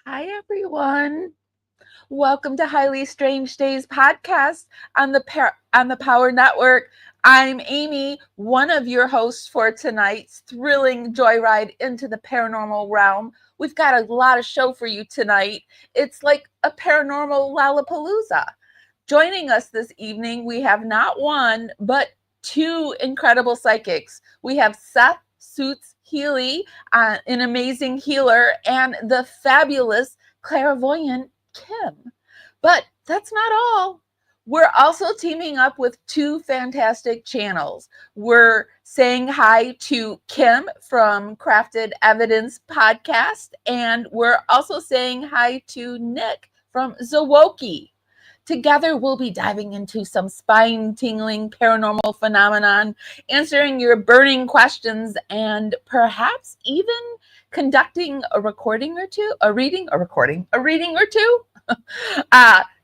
Hi, everyone. Welcome to Highly Strange Days podcast on the Power Network. I'm Amy, one of your hosts for tonight's thrilling joyride into the paranormal realm. We've got a lot of show for you tonight. It's like a paranormal Lollapalooza. Joining us this evening, we have not one, but two incredible psychics. We have Seth Suits Healy, an amazing healer, and the fabulous clairvoyant Kim. But that's not all. We're also teaming up with two fantastic channels. We're saying hi to Kim from Crafted Evidence Podcast, and we're also saying hi to Nick from Zawoki. Together, we'll be diving into some spine-tingling paranormal phenomenon, answering your burning questions, and perhaps even conducting a reading or two.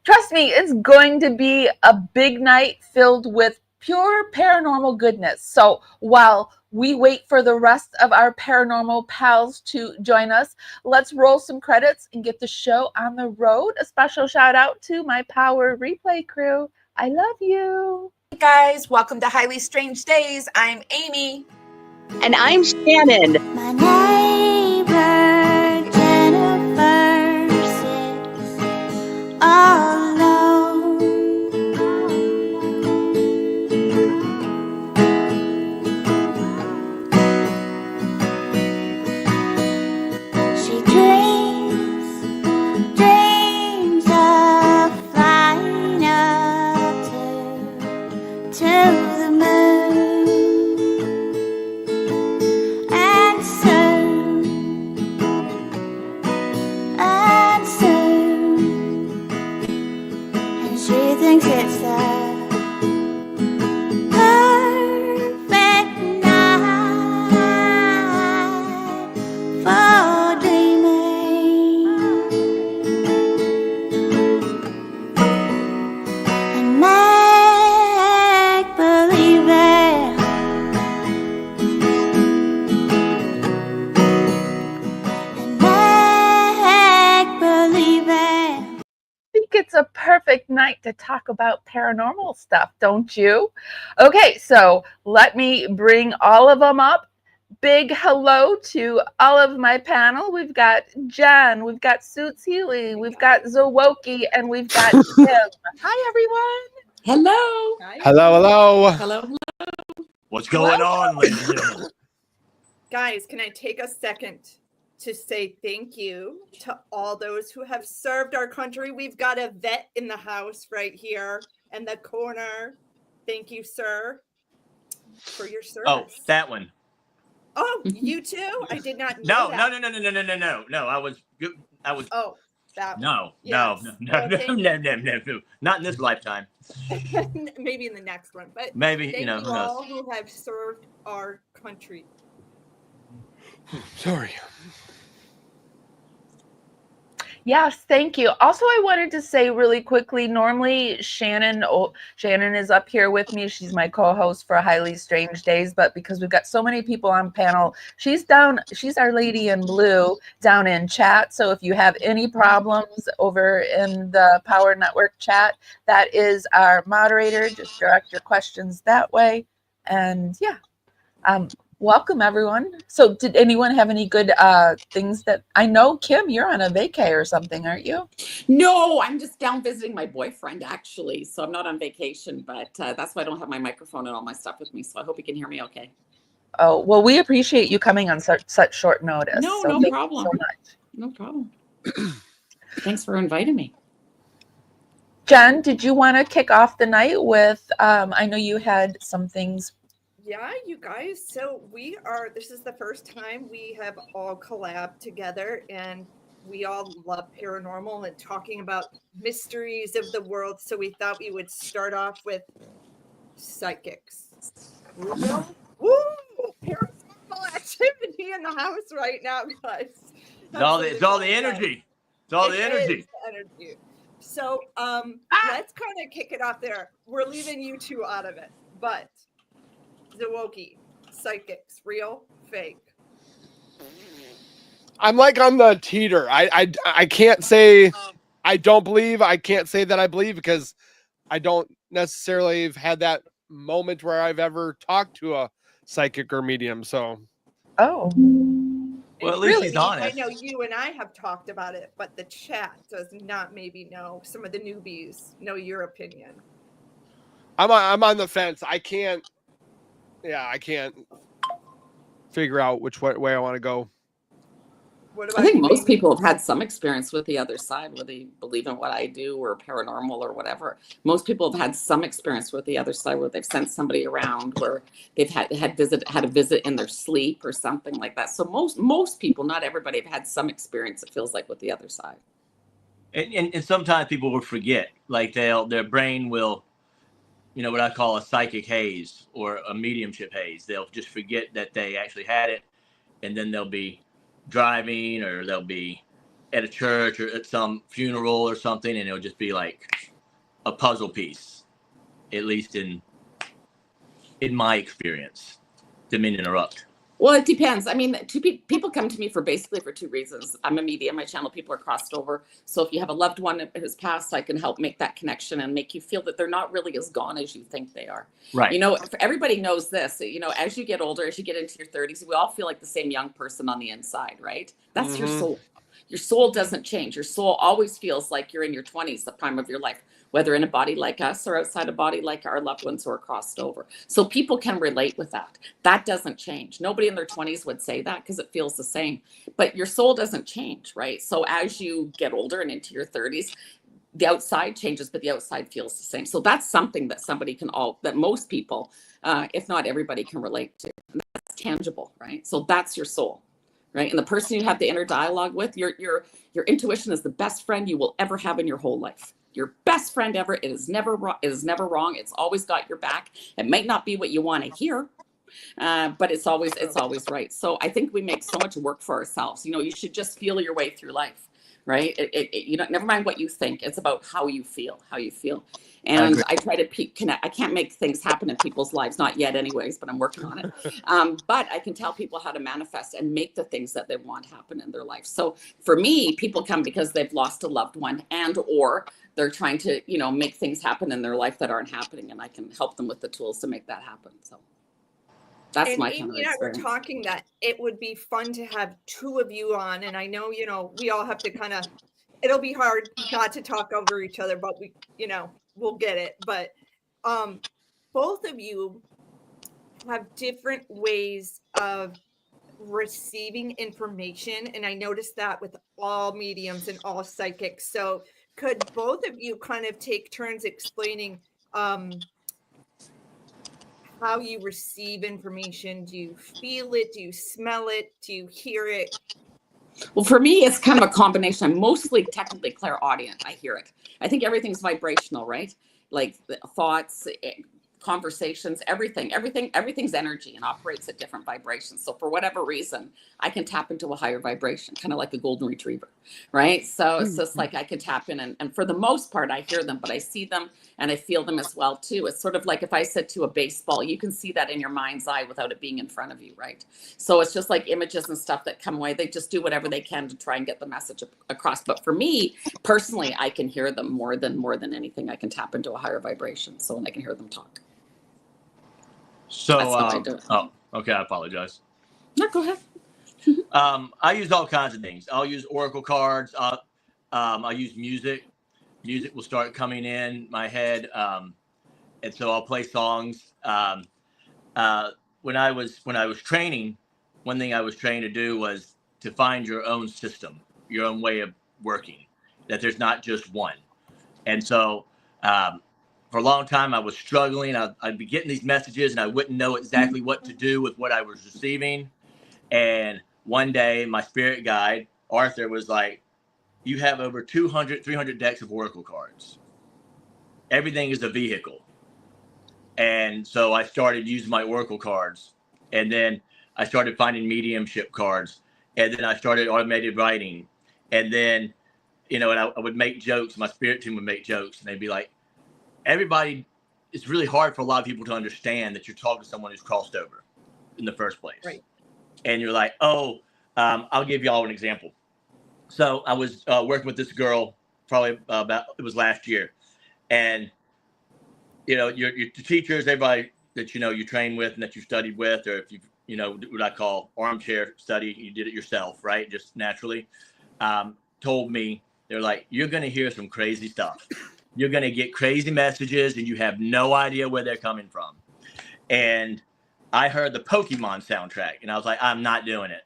Trust me, it's going to be a big night filled with pure paranormal goodness. So while we wait for the rest of our paranormal pals to join us, let's roll some credits and get the show on the road. A special shout out to my Power Replay crew. I love you. Hey guys, welcome to Highly Strange Days. I'm Amy. And I'm Shannon. My neighbor Jennifer sits all alone. She dreams of flying up to the moon. And she thinks it's the perfect night for dreaming and make believing. It's a perfect night to talk about paranormal stuff, don't you? Okay, so let me bring all of them up. Big hello to all of my panel. We've got Jen, we've got Suits Healy, we've got Zawoki, and we've got Kim. Hi, everyone. Hello. Hi. Hello. Hello. What's going on, ladies and gentlemen? Guys, can I take a second to say thank you to all those who have served our country? We've got a vet in the house right here in the corner. Thank you, sir, for your service. Oh, that one. Oh, you too? I did not know No. I was. Oh, that one. No. Yes. No. Not in this lifetime. Maybe in the next one, but Maybe, thank who you knows? all who have served our country. Sorry. Yes, thank you. Also, I wanted to say really quickly, normally Shannon is up here with me. She's my co-host for Highly Strange Days, but because we've got so many people on panel, she's our lady in blue down in chat. So if you have any problems over in the Power Network chat, that is our moderator. Just direct your questions that way. And yeah, welcome everyone. So did anyone have any good things that I know? Kim, you're on a vacay or something, aren't you? No, I'm just down visiting my boyfriend, actually. So I'm not on vacation, but that's why I don't have my microphone and all my stuff with me. So I hope you can hear me okay. Oh, well, we appreciate you coming on such short notice. No, so no thank problem. You so much. No problem. Thanks for inviting me. Jen, did you want to kick off the night with, I know you had some things. Yeah, you guys. So this is the first time we have all collabed together, and we all love paranormal and talking about mysteries of the world. So we thought we would start off with psychics. Woo! Paranormal activity in the house right now, guys. It's all the energy. It's all the energy. So let's kind of kick it off there. We're leaving you two out of it, but Zawoki, psychics, real, fake? I'm like on the teeter. I can't say I don't believe. I can't say that I believe because I don't necessarily have had that moment where I've ever talked to a psychic or medium. So, Oh, Well, at least he's I honest. know you and I have talked about it, but the chat does not maybe know. Some of the newbies know your opinion. I'm on the fence. I can't figure out which way I want to go. What I about think you, most Amy? people have had some experience with the other side, whether they believe in what I do or paranormal or whatever. Most people have had some experience with the other side where they've sent somebody around, where they've had a visit in their sleep or something like that. So most people, not everybody, have had some experience, it feels like, with the other side. And sometimes people will forget, like their brain will, what I call a psychic haze or a mediumship haze. They'll just forget that they actually had it, and then they'll be driving or they'll be at a church or at some funeral or something, and it'll just be like a puzzle piece, at least in my experience. Didn't mean to interrupt. Well, it depends. I mean, people come to me for basically for two reasons. I'm a medium. I channel people are crossed over. So if you have a loved one who's passed, I can help make that connection and make you feel that they're not really as gone as you think they are. Right. Everybody knows this. As you get older, as you get into your 30s, we all feel like the same young person on the inside, right? That's your soul. Your soul doesn't change. Your soul always feels like you're in your 20s, the prime of your life, whether in a body like us or outside a body like our loved ones who are crossed over. So people can relate with that. That doesn't change. Nobody in their 20s would say that because it feels the same. But your soul doesn't change, right? So as you get older and into your 30s, the outside changes, but the outside feels the same. So that's something that that most people, if not everybody, can relate to. And that's tangible, right? So that's your soul. Right. And the person you have the inner dialogue with, your intuition is the best friend you will ever have in your whole life. Your best friend ever. It is never wrong. It's always got your back. It might not be what you want to hear, but it's always right. So I think we make so much work for ourselves. You should just feel your way through life. Right. Never mind what you think. It's about how you feel. And I try to connect. I can't make things happen in people's lives, not yet anyways, but I'm working on it. But I can tell people how to manifest and make the things that they want happen in their life. So for me, people come because they've lost a loved one or they're trying to, make things happen in their life that aren't happening. And I can help them with the tools to make that happen. So that's my kind of experience. We're talking that it would be fun to have two of you on. And I know, we all have to it'll be hard not to talk over each other, but we'll get it. But both of you have different ways of receiving information. And I noticed that with all mediums and all psychics. So could both of you kind of take turns explaining how you receive information? Do you feel it? Do you smell it? Do you hear it? Well, for me, it's kind of a combination. I'm mostly technically clairaudient. I hear it. I think everything's vibrational, right? Like the thoughts, conversations, everything's energy and operates at different vibrations. So for whatever reason, I can tap into a higher vibration, kind of like a golden retriever, right? So it's just like I can tap in and for the most part, I hear them, but I see them and I feel them as well too. It's sort of like if I said to a baseball, you can see that in your mind's eye without it being in front of you, right? So it's just like images and stuff that come away. They just do whatever they can to try and get the message across. But for me personally, I can hear them more than anything. I can tap into a higher vibration. So when I can hear them talk. So, That's how I do it. Oh, okay. I apologize. No, go ahead. I use all kinds of things. I'll use oracle cards. I'll use music. Music will start coming in my head, and so I'll play songs. When I was training, one thing I was trained to do was to find your own system, your own way of working. That there's not just one, and so. For a long time, I was struggling. I'd be getting these messages and I wouldn't know exactly what to do with what I was receiving. And one day, my spirit guide, Arthur, was like, you have over 200, 300 decks of oracle cards. Everything is a vehicle. And so I started using my oracle cards. And then I started finding mediumship cards. And then I started automated writing. And then, and I would make jokes. My spirit team would make jokes. And they'd be like, it's really hard for a lot of people to understand that you're talking to someone who's crossed over in the first place. Right. And you're like, oh, I'll give y'all an example. So I was working with this girl probably it was last year, and your teachers, everybody that you train with and that you studied with, or if you what I call armchair study, you did it yourself, right? Just naturally, told me, they're like, you're going to hear some crazy stuff. You're going to get crazy messages and you have no idea where they're coming from. And I heard the Pokemon soundtrack and I was like, I'm not doing it.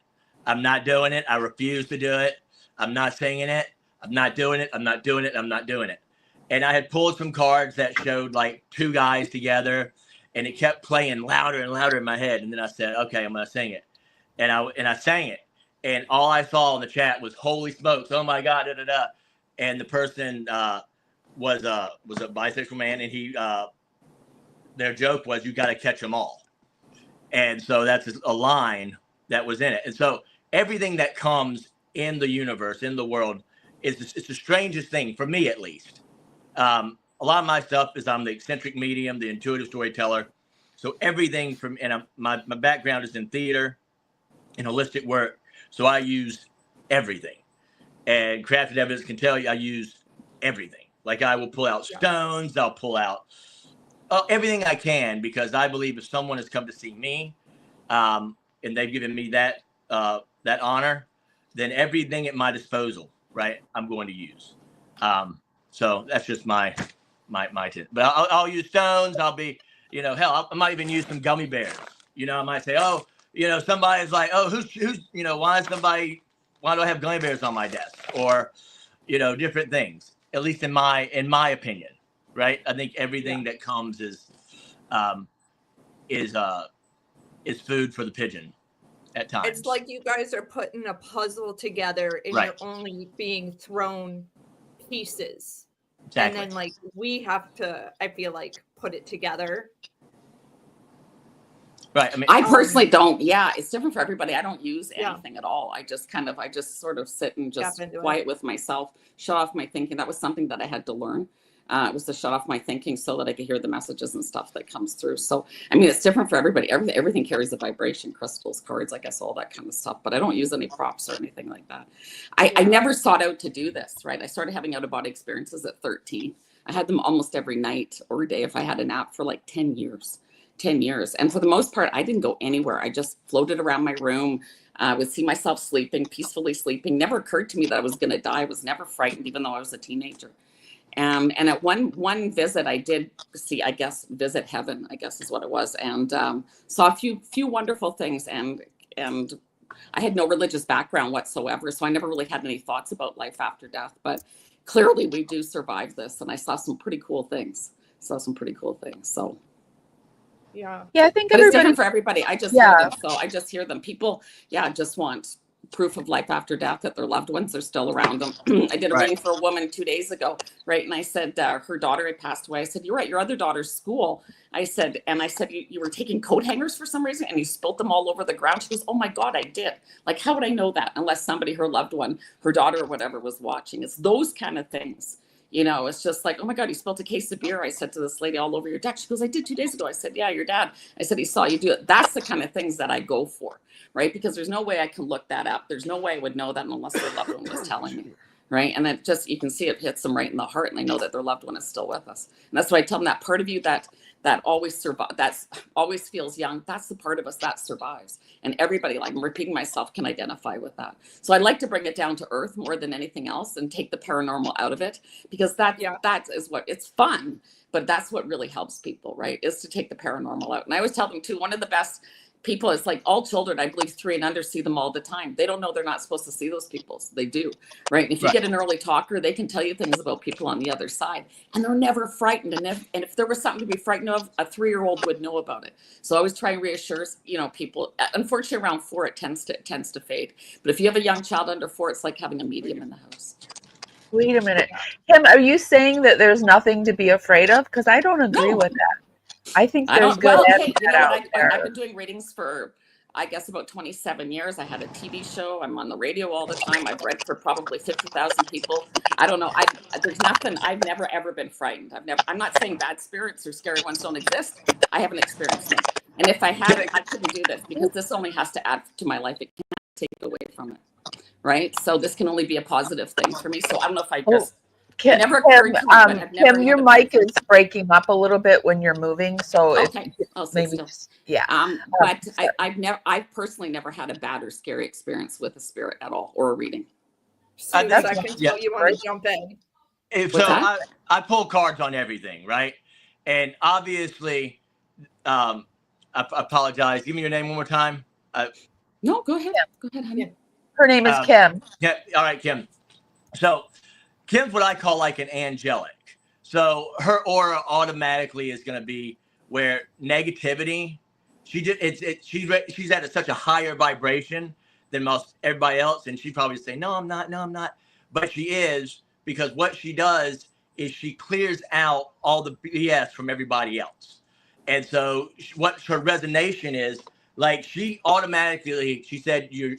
I'm not doing it. I refuse to do it. I'm not singing it. I'm not doing it. I'm not doing it. I'm not doing it. And I had pulled some cards that showed like two guys together, and it kept playing louder and louder in my head. And then I said, okay, I'm going to sing it. And I sang it. And all I saw in the chat was, holy smokes, oh my God, da da da. And the person was a bisexual man, and he their joke was, you got to catch them all. And so that's a line that was in it. And so everything that comes in the universe, in the world, it's the strangest thing, for me at least. A lot of my stuff is I'm the eccentric medium, the intuitive storyteller. So everything my background is in theater and holistic work. So I use everything. And crafted evidence can tell you I use everything. Like I will pull out stones, I'll pull out everything I can, because I believe if someone has come to see me and they've given me that honor, then everything at my disposal, right, I'm going to use. So that's just my tip. But I'll use stones. I'll be, hell, I might even use some gummy bears. I might say, somebody's like, who's why do I have gummy bears on my desk? Or, different things, at least in my opinion, right? I think everything that comes is food for the pigeon at times. It's like you guys are putting a puzzle together and you're only being thrown pieces. Exactly. And then we have to, I feel like, put it together. Right. I mean, I personally don't. Yeah, it's different for everybody. I don't use anything at all. I just sort of sit and just quiet with myself, shut off my thinking. That was something that I had to learn. It was to shut off my thinking so that I could hear the messages and stuff that comes through. So, I mean, it's different for everybody. Everything carries a vibration, crystals, cards, I guess, all that kind of stuff. But I don't use any props or anything like that. I never sought out to do this, right? I started having out-of-body experiences at 13. I had them almost every night or day if I had a nap for like 10 years. 10 years. And for the most part, I didn't go anywhere. I just floated around my room. I would see myself sleeping, peacefully sleeping. Never occurred to me that I was going to die. I was never frightened, even though I was a teenager. And at one visit, I did see, I guess, visit heaven, I guess is what it was, and saw a few wonderful things. And I had no religious background whatsoever, so I never really had any thoughts about life after death. But clearly, we do survive this, and I saw some pretty cool things. So. Yeah, I think it's different for everybody. I just hear them. So I just hear them. People, just want proof of life after death, that their loved ones are still around them. I did a reading for a woman 2 days ago, right? And I said her daughter had passed away. I said, you're right, your other daughter's school. I said, you were taking coat hangers for some reason and you spilt them all over the ground. She goes, oh my God, I did. Like, how would I know that unless somebody, her loved one, her daughter or whatever, was watching? It's those kind of things. It's just like, oh my God, you spilled a case of beer. I said to this lady, all over your deck. She goes, I did 2 days ago. I said, yeah, your dad. I said, he saw you do it. That's the kind of things that I go for, right? Because there's no way I can look that up. There's no way I would know that unless their loved one was telling me, right? And then just, you can see it hits them right in the heart, and they know that their loved one is still with us. And that's why I tell them, that part of you that always survives, that always feels young, that's the part of us that survives. And everybody, like I'm repeating myself, can identify with that. So I like to bring it down to earth more than anything else and take the paranormal out of it, because that is what, it's fun, but that's what really helps people, right? Is to take the paranormal out. And I always tell them too, one of the best people is like all children, I believe 3 and under, see them all the time. They don't know they're not supposed to see those people. So they do, right? And if you get an early talker, they can tell you things about people on the other side, and they're never frightened. And if there was something to be frightened of, a 3-year-old would know about it. So I always try and reassure, people. Unfortunately, around 4, it tends to fade. But if you have a young child under 4, it's like having a medium in the house. Wait a minute. Kim, are you saying that there's nothing to be afraid of? Because I don't agree with that. I think there's good evidence out there. I've been doing readings for, I guess, about 27 years. I had a TV show. I'm on the radio all the time. I've read for probably 50,000 people. I don't know. There's nothing. I've never, ever been frightened. I'm not saying bad spirits or scary ones don't exist. I haven't experienced them. And if I had it, I couldn't do this, because this only has to add to my life. It can't take away from it, right? So this can only be a positive thing for me. So I don't know if I just never occurred to me, but I've never Kim, your had a mic is breaking up a little bit when you're moving, so okay. I'll sit maybe still. just, yeah. But I've personally never had a bad or scary experience with a spirit at all or a reading. Susan, I can tell you want to jump in. So I pull cards on everything, right? And obviously, I apologize. Give me your name one more time. No, go ahead. Go ahead, honey. Her name is Kim. Yeah. All right, Kim. So Kim's what I call like an angelic. So her aura automatically is going to be where negativity. She's at such a higher vibration than most everybody else, and she'd probably say, "No, I'm not. No, I'm not." But she is, because what she does is she clears out all the BS from everybody else. And so what her resonation is, like, she automatically, she said you're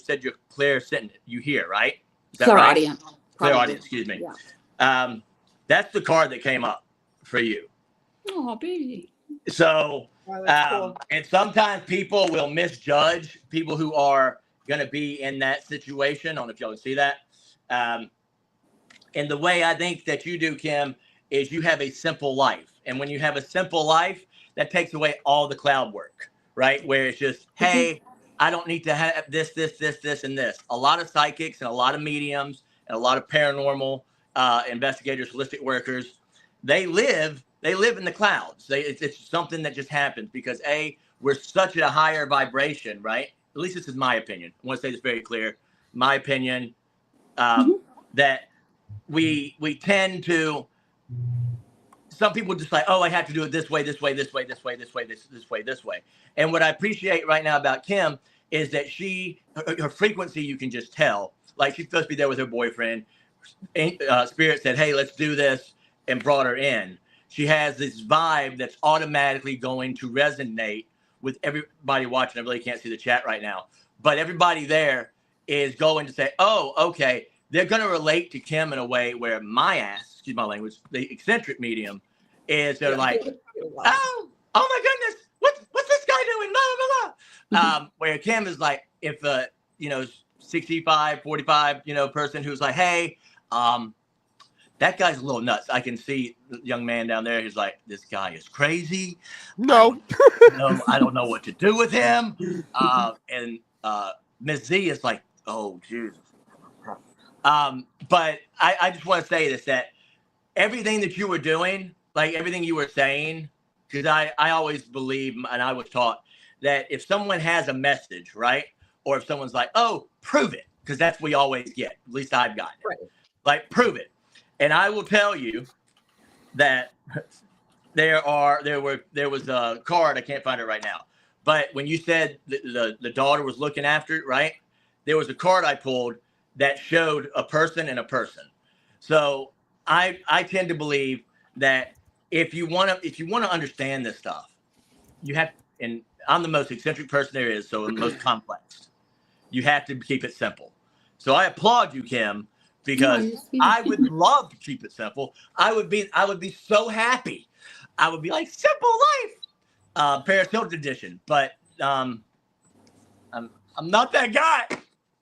clairsentient, you hear, right? Is that right? Clairaudient, excuse me. Yeah. That's the card that came up for you. Oh, baby. So, cool. And sometimes people will misjudge people who are going to be in that situation. I don't know if y'all can see that. And the way I think that you do, Kim, is you have a simple life. And when you have a simple life, that takes away all the cloud work, right? Where it's just, hey, I don't need to have this, and this. A lot of psychics and a lot of mediums and a lot of paranormal investigators, holistic workers, they live in the clouds. It's something that just happens because we're such a higher vibration, right? At least this is my opinion. I want to say this very clear. My opinion, that we tend to, some people just like, oh, I have to do it this way. And what I appreciate right now about Kim is that her frequency, you can just tell. Like, she's supposed to be there with her boyfriend. Spirit said, hey, let's do this, and brought her in. She has this vibe that's automatically going to resonate with everybody watching. I really can't see the chat right now, but everybody there is going to say, oh, okay. They're going to relate to Kim in a way where my ass, excuse my language, the eccentric medium, is they're like, oh my goodness, what's this guy doing? Blah, blah, blah. Where Kim is like, if 65, 45, person who's like, hey, that guy's a little nuts. I can see the young man down there. He's like, this guy is crazy. No, I don't know what to do with him. And Miss Z is like, oh, Jesus. But I just want to say this, that everything that you were doing, like everything you were saying, because I always believe, and I was taught, that if someone has a message, right? Or if someone's like, oh, prove it, because that's what we always get. At least I've gotten it. Right. Like, prove it. And I will tell you that there was a card, I can't find it right now. But when you said the daughter was looking after it, right? There was a card I pulled that showed a person and a person. So I tend to believe that if you want to understand this stuff, you have, and I'm the most eccentric person there is, so the most complex. You have to keep it simple. So I applaud you, Kim, because I would love to keep it simple. I would be so happy. I would be like, simple life, Paris Hilton edition. But I'm not that guy.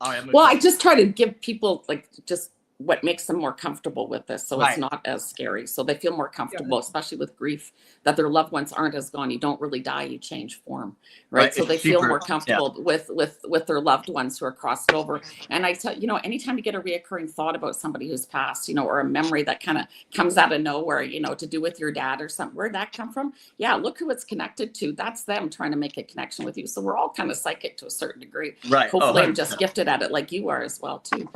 All right, well, I just try to give people like just what makes them more comfortable with this, so it's not as scary, so they feel more comfortable, especially with grief, that their loved ones aren't as gone. You don't really die, you change form, right? So they feel more comfortable with their loved ones who are crossed over. And I tell anytime you get a reoccurring thought about somebody who's passed, or a memory that kind of comes out of nowhere, to do with your dad or something, where'd that come from? Yeah, look who it's connected to. That's them trying to make a connection with you. So we're all kind of psychic to a certain degree, right? Hopefully I'm just gifted at it like you are as well too,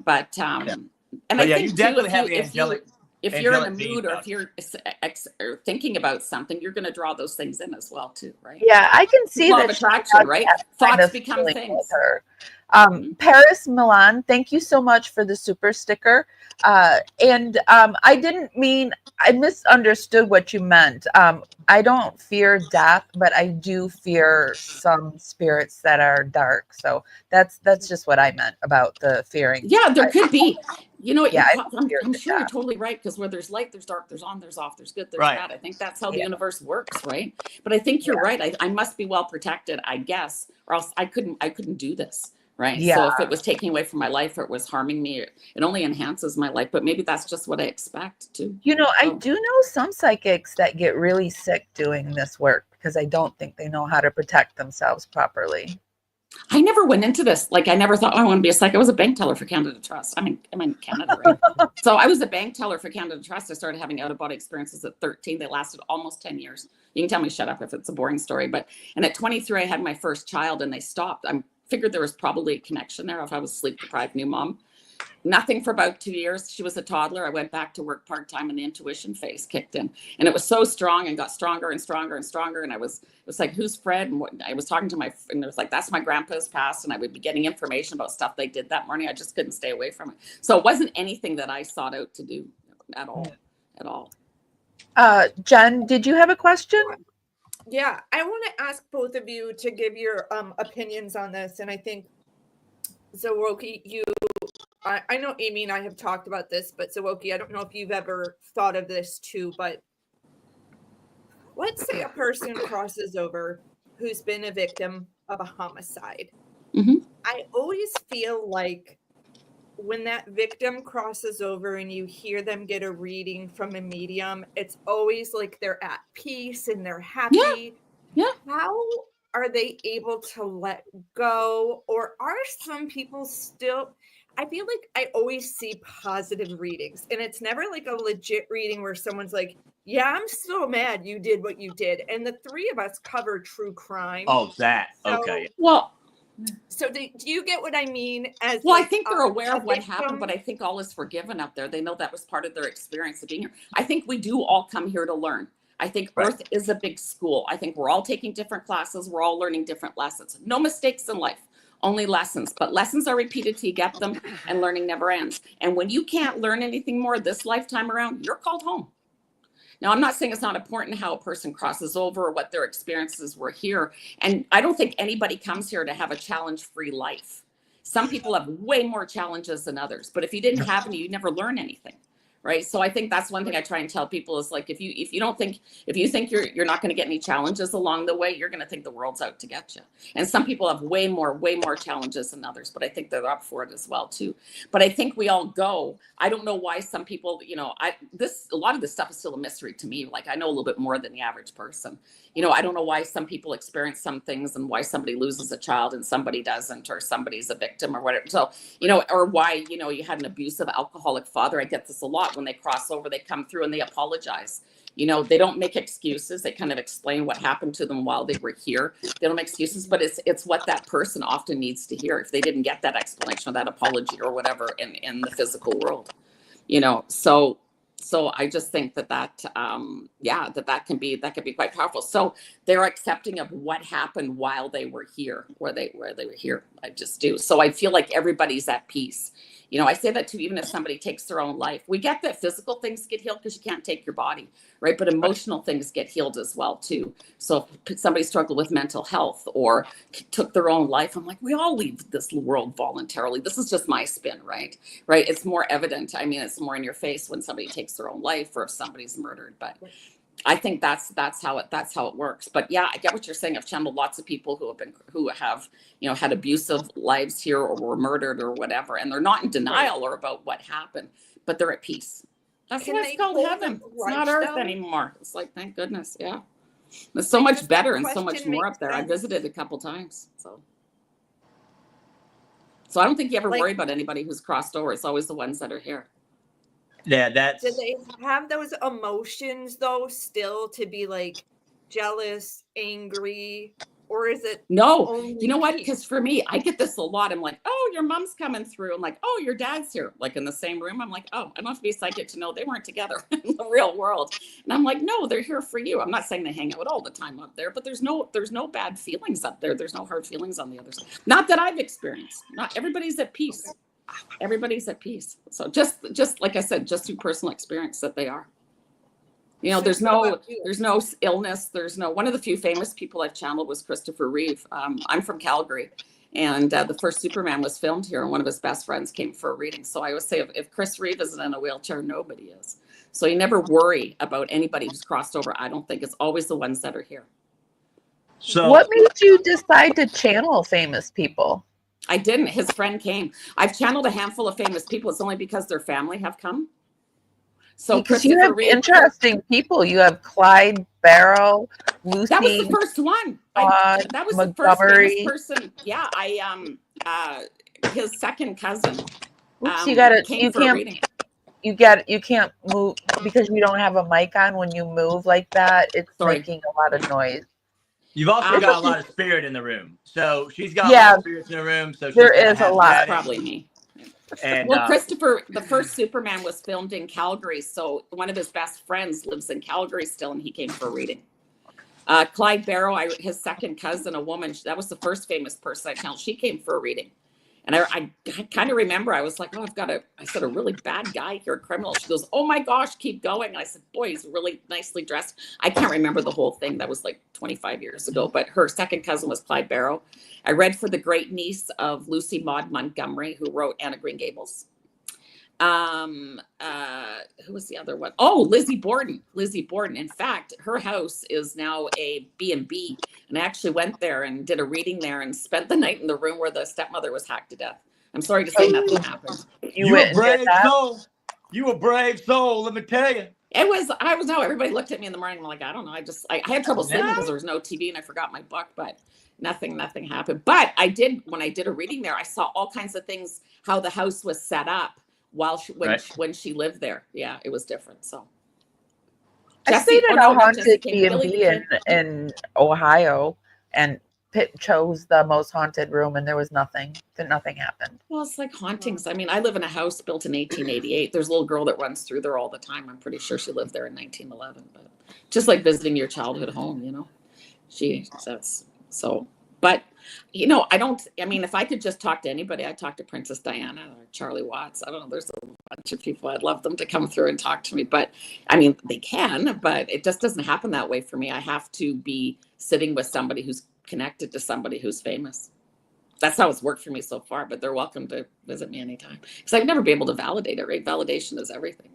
but and I think you definitely have the angelic. If you're in a mood, or if you're thinking about something, you're going to draw those things in as well too, right? Yeah, I can see that attraction, right? Thoughts become things. Paris Milan, thank you so much for the super sticker. And I didn't mean, I misunderstood what you meant. I don't fear death, but I do fear some spirits that are dark. So that's just what I meant about the fearing. Yeah, there could be. I'm sure you're totally right, because where there's light, there's dark, there's on, there's off, there's good, there's bad. I think that's how the universe works, right? But I think you're right. I must be well protected, I guess, or else I couldn't do this. right? Yeah. So if it was taking away from my life or it was harming me, it only enhances my life. But maybe that's just what I expect too. You know, I So- do know some psychics that get really sick doing this work because I don't think they know how to protect themselves properly. I never went into this. Like, I never thought, oh, I want to be a psychic. I was a bank teller for Canada Trust. I'm in Canada, right? So I was a bank teller for Canada Trust. I started having out-of-body experiences at 13. They lasted almost 10 years. You can tell me shut up if it's a boring story. And at 23, I had my first child and they stopped. I figured there was probably a connection there if I was sleep-deprived new mom. Nothing for about 2 years. She was a toddler. I went back to work part-time and the intuition phase kicked in. And it was so strong and got stronger and stronger and stronger. And it was like, who's Fred? And I was talking to and it was like, that's my grandpa's passed. And I would be getting information about stuff they did that morning. I just couldn't stay away from it. So it wasn't anything that I sought out to do at all. Jen, did you have a question? Yeah, I want to ask both of you to give your opinions on this. And I think, Zawoki, I know Amy and I have talked about this, but Zawoki, I don't know if you've ever thought of this too, but let's say a person crosses over who's been a victim of a homicide. Mhm. I always feel like when that victim crosses over and you hear them get a reading from a medium, it's always like they're at peace and they're happy. Yeah. How are they able to let go? Or are some people still... I feel like I always see positive readings, and it's never like a legit reading where someone's like, yeah, I'm so mad you did what you did. And the three of us cover true crime. Oh, that. So- Okay. Well, So do you get what I mean? As Well, I like, think they're aware of what victim? happened, but I think all is forgiven up there. They know that was part of their experience of being here. I think we do all come here to learn. I think Right. Earth is a big school. I think we're all taking different classes. We're all learning different lessons. No mistakes in life, only lessons. But lessons are repeated till you get them, and learning never ends. And when you can't learn anything more this lifetime around, you're called home. Now, I'm not saying it's not important how a person crosses over or what their experiences were here. And I don't think anybody comes here to have a challenge-free life. Some people have way more challenges than others, but if you didn't have any, you'd never learn anything. Right. So I think that's one thing I try and tell people is like, if you think you're not going to get any challenges along the way, you're going to think the world's out to get you. And some people have way more challenges than others, but I think they're up for it as well too. But I think we all go. I don't know why some people, a lot of this stuff is still a mystery to me. Like, I know a little bit more than the average person. I don't know why some people experience some things and why somebody loses a child and somebody doesn't, or somebody's a victim or whatever. So, or why, you had an abusive alcoholic father. I get this a lot. When they cross over, they come through and they apologize. They don't make excuses. They kind of explain what happened to them while they were here. They don't make excuses, but it's what that person often needs to hear if they didn't get that explanation or that apology or whatever in the physical world. So I just think that can be quite powerful. So they're accepting of what happened while they were here, where they were here. I just do. So I feel like everybody's at peace. I say that too, even if somebody takes their own life. We get that physical things get healed because you can't take your body, right? But emotional things get healed as well too. So if somebody struggled with mental health or took their own life, I'm like, we all leave this world voluntarily. This is just my spin, right? Right? It's more evident. I mean, it's more in your face when somebody takes their own life or if somebody's murdered. But I think that's how it works. But yeah, I get what you're saying. I've channeled lots of people who have had abusive lives here or were murdered or whatever, and they're not in denial or about what happened, but they're at peace. That's what it's called, heaven. It's not Earth anymore. It's like, thank goodness, yeah. It's so much better and so much more up there. I visited a couple times, so I don't think you ever worry about anybody who's crossed over. It's always the ones that are here. Yeah, that's. Do they have those emotions though still to be like jealous, angry, or is it no? only You know what? peace? Because for me, I get this a lot. I'm like, oh, your mom's coming through. I'm like, oh, your dad's here, like in the same room. I'm like, oh, I don't have to be psychic to know they weren't together in the real world. And I'm like, no, they're here for you. I'm not saying they hang out all the time up there, but there's no bad feelings up there. There's no hard feelings on the other side. Not that I've experienced. Not everybody's at peace. Everybody's at peace. So just like I said, just through personal experience that they are. There's no illness. There's no, one of the few famous people I've channeled was Christopher Reeve. I'm from Calgary, and the first Superman was filmed here, and one of his best friends came for a reading. So I always say, if Chris Reeve isn't in a wheelchair, nobody is. So you never worry about anybody who's crossed over. I don't think. It's always the ones that are here. So What made you decide to channel famous people? I didn't. His friend came. I've channeled a handful of famous people. It's only because their family have come. So Because you have interesting people. You have Clyde Barrow, Lucy. That was the first one. That was the first famous person. Yeah, his second cousin. Oops, you can't move because you don't have a mic on. When you move like that, it's making a lot of noise. You've also got a lot of spirit in the room. So she's got a lot of spirits in the room. So there is a lot. That's probably me. And well, Christopher, the first Superman was filmed in Calgary. So one of his best friends lives in Calgary still, and he came for a reading. Clyde Barrow, his second cousin, a woman, that was the first famous person I found. She came for a reading. And I kind of remember, I was like, oh, I said, a really bad guy here, a criminal. She goes, oh my gosh, keep going. And I said, boy, he's really nicely dressed. I can't remember the whole thing. That was like 25 years ago. But her second cousin was Clyde Barrow. I read for the great niece of Lucy Maud Montgomery, who wrote Anne of Green Gables. Who was the other one? Oh, Lizzie Borden. In fact, her house is now a B&B. And I actually went there and did a reading there and spent the night in the room where the stepmother was hacked to death. I'm sorry to say nothing happened. You a brave soul. You a brave soul, let me tell you. Everybody looked at me in the morning. I'm like, I don't know. I had trouble sleeping because there was no TV and I forgot my book, but nothing happened. But when I did a reading there, I saw all kinds of things, how the house was set up when she lived there. Yeah, it was different. So I stayed at a haunted B&B in Ohio, and Pitt chose the most haunted room, and there was nothing. Nothing happened. Well, it's like hauntings. I mean, I live in a house built in 1888. There's a little girl that runs through there all the time. I'm pretty sure she lived there in 1911. But just like visiting your childhood home, you know, But, you know, if I could just talk to anybody, I'd talk to Princess Diana or Charlie Watts. I don't know. There's a bunch of people. I'd love them to come through and talk to me. But, I mean, they can, but it just doesn't happen that way for me. I have to be sitting with somebody who's connected to somebody who's famous. That's how it's worked for me so far, but they're welcome to visit me anytime. Because I'd never be able to validate it, right? Validation is everything,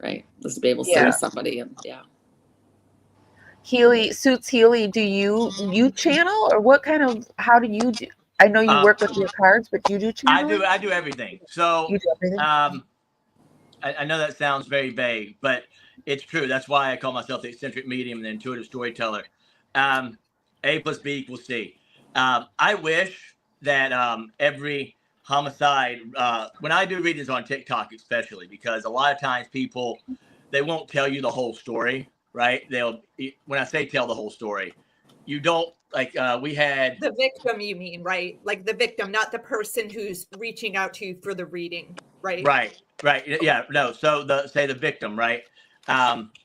right? Just to be able to sit with somebody and, Suits Healy, do you channel, or how do you do? I know you work with your cards, but you do channel? I do everything. So you do everything? I know that sounds very vague, but it's true. That's why I call myself the eccentric medium and the intuitive storyteller. A plus B equals C. I wish that every homicide, when I do readings on TikTok especially, because a lot of times people, they won't tell you the whole story. Right? When I say tell the whole story, you don't we had the victim, you mean, right? Like the victim, not the person who's reaching out to you for the reading, right? Right. Yeah. No. So the victim, right?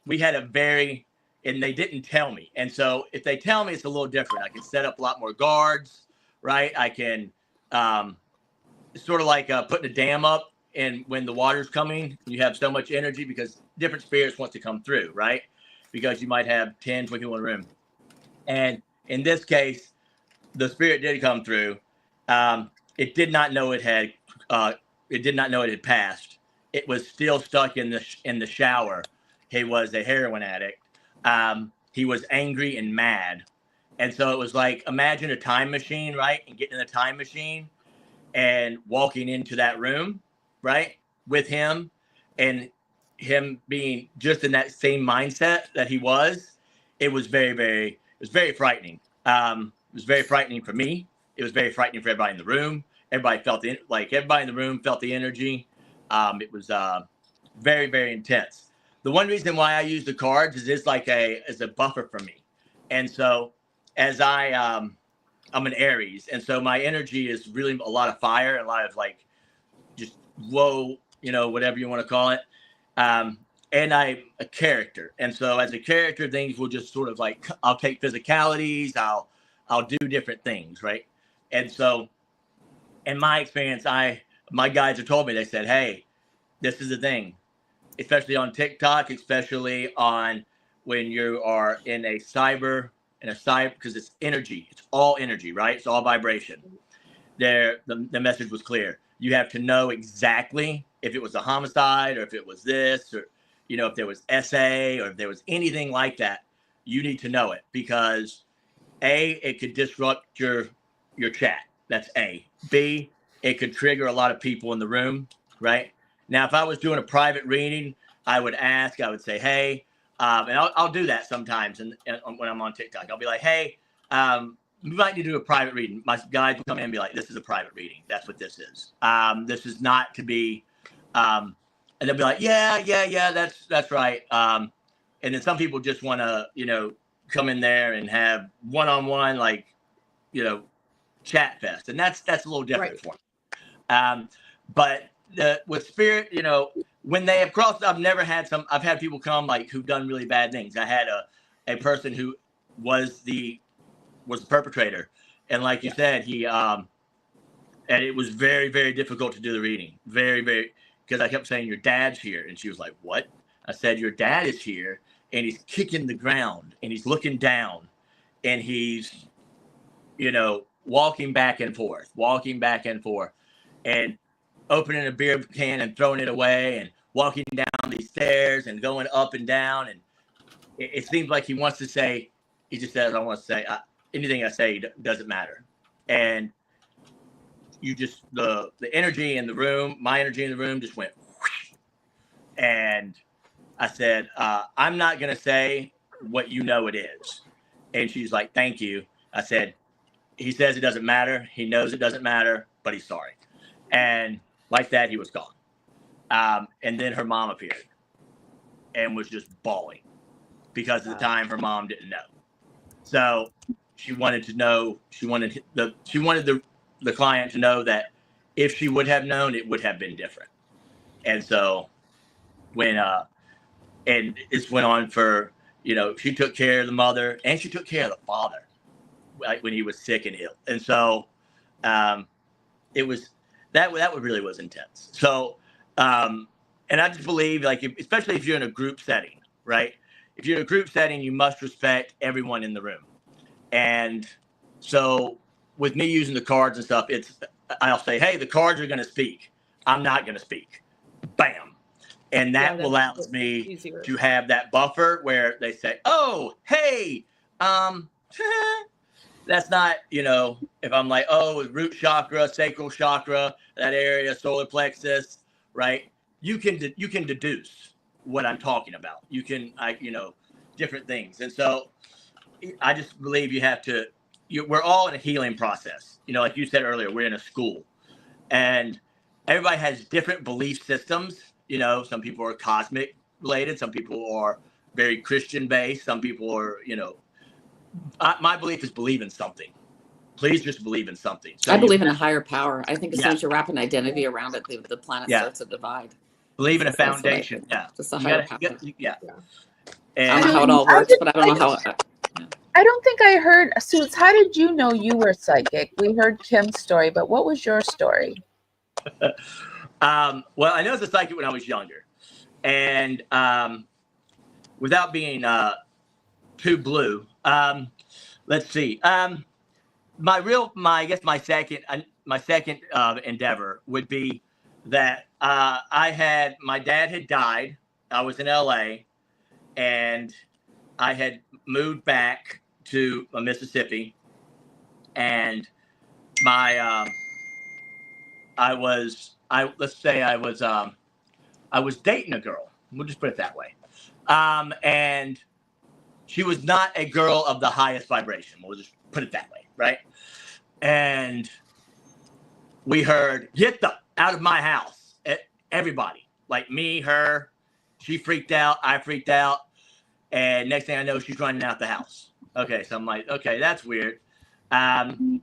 We had and they didn't tell me. And so if they tell me, it's a little different. I can set up a lot more guards, right? I can, it's sort of like putting a dam up, and when the water's coming, you have so much energy because different spirits want to come through, right? Because you might have 10, 20 people in a room. And in this case, the spirit did come through. It did not know it had passed. It was still stuck in the shower. He was a heroin addict. He was angry and mad. And so it was like, imagine a time machine, right? And getting in a time machine and walking into that room, right? With him, and him being just in that same mindset that he was. It was very frightening. It was very frightening for me. It was very frightening for everybody in the room. Everybody in the room felt the energy. It was very, very intense. The one reason why I use the cards is it's like as a buffer for me. And so as I'm an Aries, and so my energy is really a lot of fire, a lot of just whoa, whatever you want to call it. And I'm a character. And so as a character, things will just sort of I'll take physicalities, I'll do different things, right? And so in my experience, my guides have told me, they said, hey, this is the thing, especially on TikTok, especially on when you are in a cyber, because it's energy, it's all energy, right? It's all vibration. The message was clear. You have to know exactly if it was a homicide or if it was this, or, if there was SA or if there was anything like that. You need to know it because it could disrupt your chat, That's A. B, it could trigger a lot of people in the room, right? Now, if I was doing a private reading, I would say, hey, and I'll do that sometimes. And when I'm on TikTok, I'll be like, hey, we might need to do a private reading. My guys will come in and be like, this is a private reading. That's what this is. This is not to be, and they'll be like, yeah, that's right. And then some people just want to, come in there and have one-on-one, like, chat fest. And that's a little different for me. But with spirit, when they have crossed, I've had people come like who've done really bad things. I had a person who was the perpetrator. And like you said, he, and it was very, very difficult to do the reading. Very, very, because I kept saying, your dad's here. And she was like, what? I said, your dad is here and he's kicking the ground and he's looking down and he's, walking back and forth and opening a beer can and throwing it away and walking down these stairs and going up and down. And it seems like he wants to say, he just says, I want to say, anything I say doesn't matter. And you just, the energy in the room, my energy in the room just went whoosh. And I said, I'm not going to say what it is. And she's like, thank you. I said, he says it doesn't matter. He knows it doesn't matter, but he's sorry. And like that, he was gone. And then her mom appeared and was just bawling because at the time her mom didn't know. So she wanted to know, she wanted the client to know that if she would have known, it would have been different. And so when, and this went on for, she took care of the mother and she took care of the father when he was sick and ill. And so it was, that really was intense. So, and I just believe, like, especially if you're in a group setting, right? If you're in a group setting, you must respect everyone in the room. And so with me using the cards and stuff, I'll say, hey, the cards are going to speak. I'm not going to speak. Bam. And that allows me to have that buffer where they say, oh, hey, that's not, if I'm like, oh, root chakra, sacral chakra, that area, solar plexus, right? You can deduce what I'm talking about. You can, different things. And so I just believe you have to, we're all in a healing process. Like you said earlier, we're in a school and everybody has different belief systems. Some people are cosmic related. Some people are very Christian based. Some people are, my belief is believe in something. Please just believe in something. So I believe in a higher power. I think as soon as you wrap an identity around it, the planet starts to divide. Believe in a foundation. Just a higher power. And I don't know how it all works, but I don't know how. I don't think I heard, Suits, how did you know you were psychic? We heard Kim's story, but what was your story? Well, I know I was a psychic when I was younger. And without being too blue, let's see. My second endeavor would be that my dad had died. I was in LA and I had moved back to Mississippi, and I was dating a girl. We'll just put it that way. And she was not a girl of the highest vibration. We'll just put it that way, right? And we heard, get the out of my house. Everybody, like me, her, she freaked out. I freaked out. And next thing I know, she's running out the house. Okay, so I'm like, okay, that's weird. And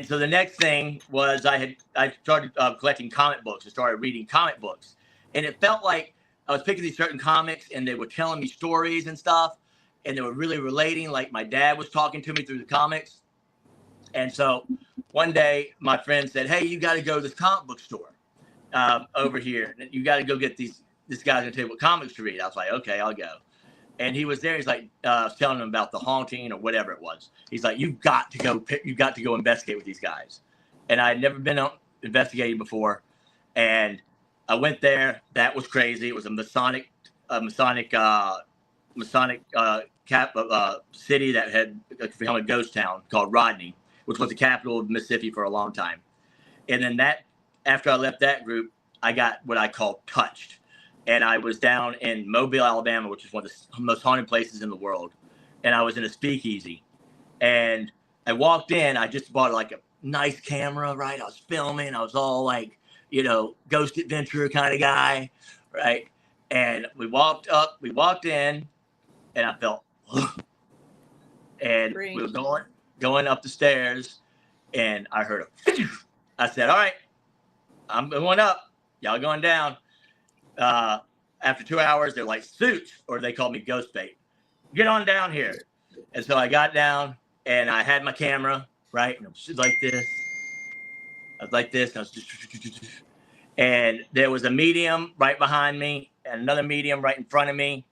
so the next thing was I started collecting comic books. I started reading comic books. And it felt like I was picking these certain comics and they were telling me stories and stuff. And they were really relating, like my dad was talking to me through the comics. And so one day my friend said, hey, you got to go to this comic book store over here. You got to go get this guy's going to tell you what comics to read. I was like, okay, I'll go. And he was there. He's like, telling him about The Haunting or whatever it was. He's like, you've got to go investigate with these guys. And I had never been investigating before. And I went there. That was crazy. It was a Masonic city that had become a ghost town called Rodney. which was the capital of Mississippi for a long time. And then after I left that group, I got what I call touched. And I was down in Mobile, Alabama, which is one of the most haunted places in the world. And I was in a speakeasy. And I walked in, I just bought like a nice camera, right? I was filming. I was all like, ghost adventure kind of guy, right? And we walked in, and I felt, and we were going up the stairs, and I heard I said, all right, I'm going up. Y'all going down. After 2 hours, they're like, suits, or they called me ghost bait. Get on down here. And so I got down, and I had my camera, right? And it was like this. I was like this, and I was just, and there was a medium right behind me, and another medium right in front of me,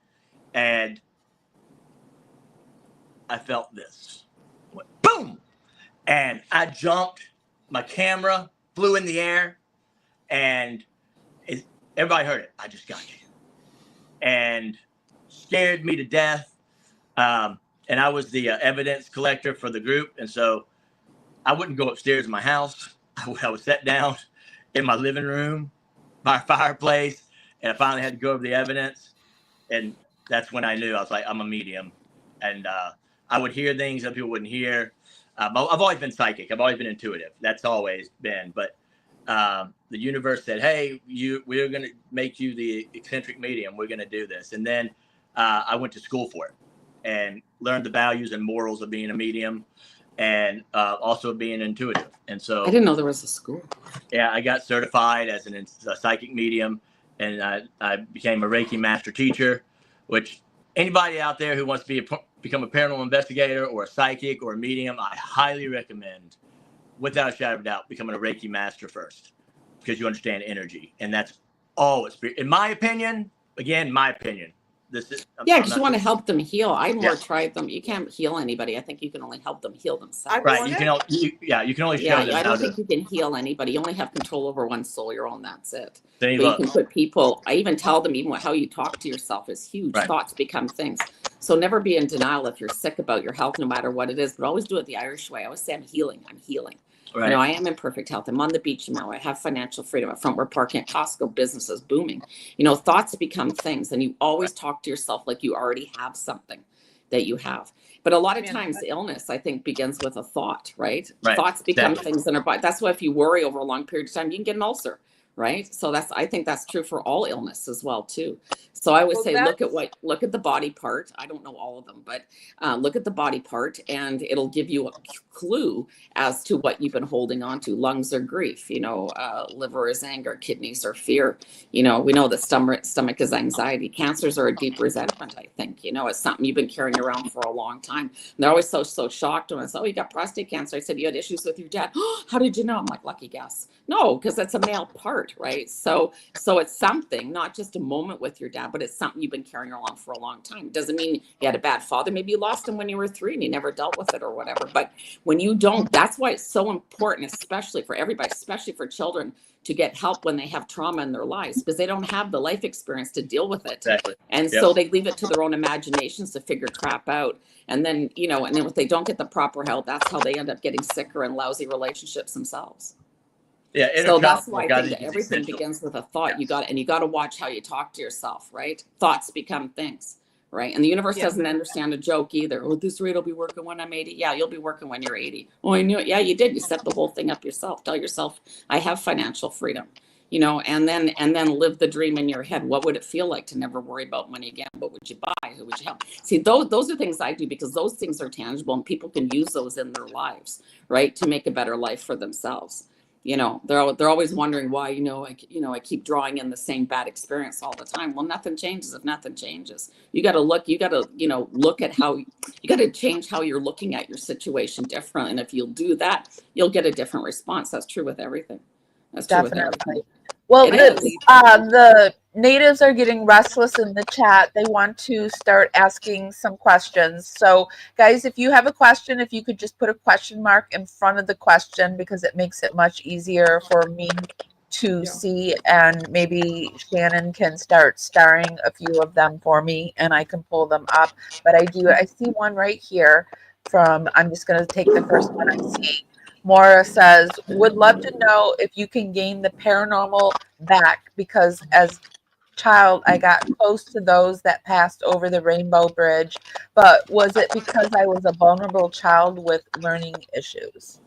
and I felt this. Went boom! And I jumped. My camera flew in the air, and everybody heard it. I just got you. And scared me to death. And I was the evidence collector for the group. And so I wouldn't go upstairs in my house. I was sat down in my living room by a fireplace. And I finally had to go over the evidence. And that's when I knew. I was like, I'm a medium. And I would hear things that people wouldn't hear. I've always been psychic. I've always been intuitive. That's always been. But the universe said, hey, we're going to make you the eccentric medium. We're going to do this. And then I went to school for it and learned the values and morals of being a medium and also being intuitive. And so I didn't know there was a school. Yeah, I got certified as a psychic medium, and I became a Reiki master teacher, which anybody out there who wants to become a paranormal investigator or a psychic or a medium, I highly recommend, without a shadow of a doubt, becoming a Reiki master first, because you understand energy. And that's all it's, in my opinion, this is, because you want to help them heal. I more tried them. You can't heal anybody. I think you can only help them heal themselves. Right. You can only show them. I don't think you can heal anybody. You only have control over one soul, your own. That's it. But you can put people, I even tell them, even how you talk to yourself is huge. Right. Thoughts become things. So never be in denial if you're sick about your health, no matter what it is, but always do it the Irish way. I always say I'm healing. Right. I am in perfect health. I'm on the beach now. I have financial freedom. At front, we're parking at Costco. Business is booming. Thoughts become things, and you always talk to yourself like you already have something that you have. But a lot of times, illness, I think, begins with a thought, right? Thoughts become things in our body. That's why if you worry over a long period of time, you can get an ulcer. Right. So I think that's true for all illness as well, too. So I would say, look at the body part. I don't know all of them, but look at the body part, and it'll give you a clue as to what you've been holding on to. Lungs are grief, liver is anger, kidneys are fear. We know that stomach is anxiety. Cancers are a deep resentment, I think. It's something you've been carrying around for a long time. And they're always so shocked when I say, oh, you got prostate cancer. I said, you had issues with your dad. Oh, how did you know? I'm like, lucky guess. No, because that's a male part, right? So it's something, not just a moment with your dad, but it's something you've been carrying around for a long time. Doesn't mean you had a bad father. Maybe you lost him when you were 3 and you never dealt with it or whatever. But when you don't, that's why it's so important, especially for everybody, especially for children, to get help when they have trauma in their lives, because they don't have the life experience to deal with it. Exactly. And so they leave it to their own imaginations to figure crap out. And then, and then if they don't get the proper help, that's how they end up getting sicker and lousy relationships themselves. Yeah, so that's why I think that everything begins with a thought. Yes. You got to watch how you talk to yourself, right? Thoughts become things, right? And the universe doesn't understand a joke either. Oh, this rate will be working when I'm 80. Yeah, you'll be working when you're 80. Oh, I knew it. Yeah, you did. You set the whole thing up yourself. Tell yourself, I have financial freedom, and then live the dream in your head. What would it feel like to never worry about money again? What would you buy? Who would you help? See, those are things I do because those things are tangible and people can use those in their lives, right? To make a better life for themselves. They're always wondering why, I keep drawing in the same bad experience all the time. Well, nothing changes if nothing changes. You got to look at how you got to change how you're looking at your situation differently. And if you'll do that, you'll get a different response. That's true with everything. That's true with everything. Well, the natives are getting restless in the chat. They want to start asking some questions. So, guys, if you have a question, if you could just put a question mark in front of the question, because it makes it much easier for me to see, and maybe Shannon can start starring a few of them for me and I can pull them up. But I see one right here. I'm just going to take the first one I see. Maura says, would love to know if you can gain the paranormal back, because as child I got close to those that passed over the Rainbow Bridge, but was it because I was a vulnerable child with learning issues?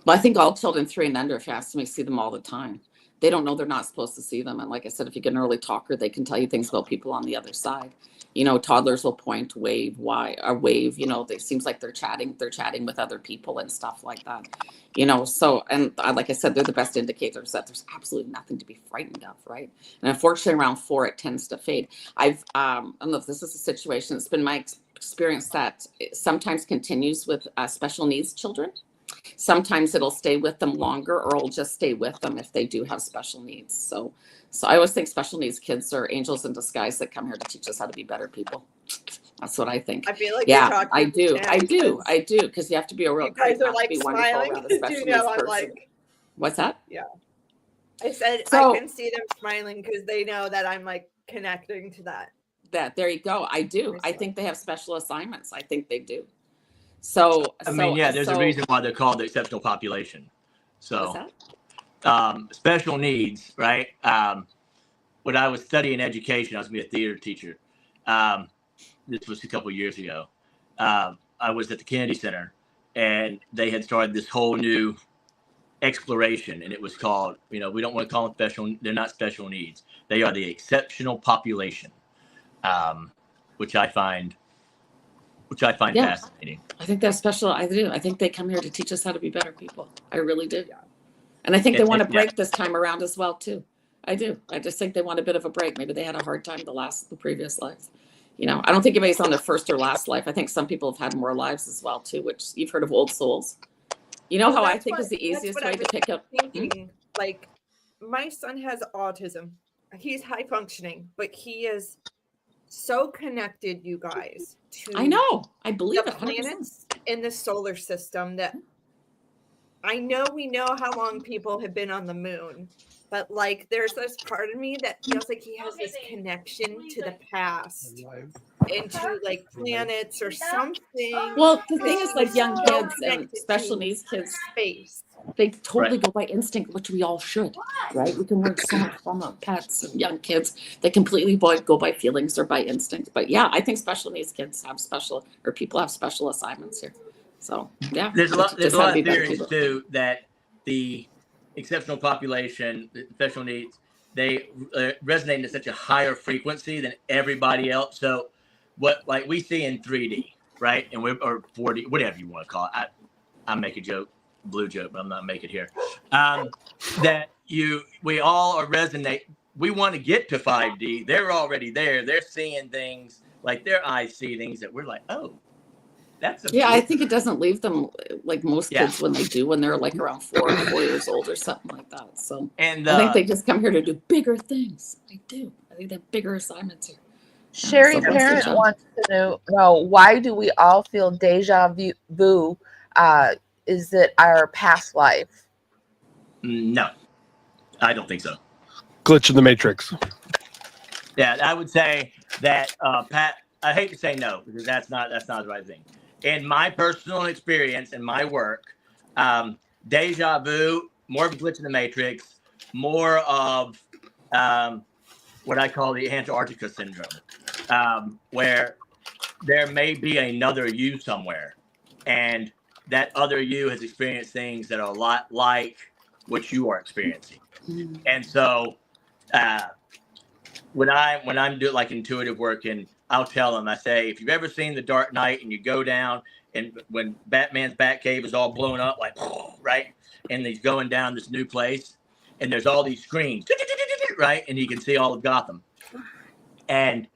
Well, I think all children 3 and under, if you ask me, see them all the time. They don't know they're not supposed to see them. And like I said, if you get an early talker, they can tell you things about people on the other side. You know, toddlers will point, wave, wave, you know, it seems like they're chatting with other people and stuff like that. You know, so, and like I said, they're the best indicators that there's absolutely nothing to be frightened of, right? And unfortunately, around 4, it tends to fade. I don't know if this is a situation, it's been my experience that it sometimes continues with special needs children. Sometimes it'll stay with them longer, or it'll just stay with them if they do have special needs. So I always think special needs kids are angels in disguise that come here to teach us how to be better people. That's what I think. I feel like yeah, I do, because you have to be a real. You guys are like smiling. You know, I'm like, what's that? Yeah, I said I can see them smiling because they know that I'm like connecting to that. There you go. I do. I think they have special assignments. I think they do. So I mean, yeah, there's a reason why they're called the exceptional population. So special needs, right? When I was studying education, I was going to be a theater teacher. This was a couple of years ago. I was at the Kennedy Center, and they had started this whole new exploration, and it was called, you know, we don't want to call them special. They're not special needs. They are the exceptional population, which I find fascinating. I think that's special. I do. I think they come here to teach us how to be better people. I really do. Yeah. And I think they want a break this time around as well too. I do. I just think they want a bit of a break. Maybe they had a hard time the previous life. You know, I don't think anybody's on their first or last life. I think some people have had more lives as well too, which you've heard of old souls. You know how I think is the easiest way to pick up. Like, my son has autism. He's high functioning, but he is so connected, you guys, to I know. I believe the planets in the solar system that I know we know how long people have been on the moon, but like there's this part of me that feels like he has this connection to the past, into like planets or something. Well, the thing is, like young kids and special needs kids, space. They totally go by instinct, which we all should, right? We can learn so much from our pets and young kids. They completely go by feelings or by instinct. But yeah, I think special needs kids have people have special assignments here. So yeah, there's a lot of theories too that the exceptional population, the special needs, they resonate at such a higher frequency than everybody else. So what like we see in 3D, right? And or 4D, whatever you want to call it. I make a joke. Blue joke, but I'm not making it here. That we all are resonate. We want to get to 5D. They're already there. They're seeing things, like their eyes see things that we're like, oh, that's I think it doesn't leave them like most kids when they're like around 4 years old or something like that. So I think they just come here to do bigger things. I do. I think they have bigger assignments here. Sherry Parent wants to know why do we all feel deja vu? Is it our past life? No, I don't think so. Glitch in the Matrix. Yeah, I would say that Pat. I hate to say no because that's not the right thing. In my personal experience and my work, deja vu, more of a glitch in the Matrix, more of what I call the Antarctica syndrome, where there may be another you somewhere, and that other you has experienced things that are a lot like what you are experiencing. And so when I'm doing like intuitive work, and I'll tell them, I say, if you've ever seen The Dark Knight and you go down and when Batman's Batcave is all blown up, like, right? And he's going down this new place and there's all these screens, right? And you can see all of Gotham. And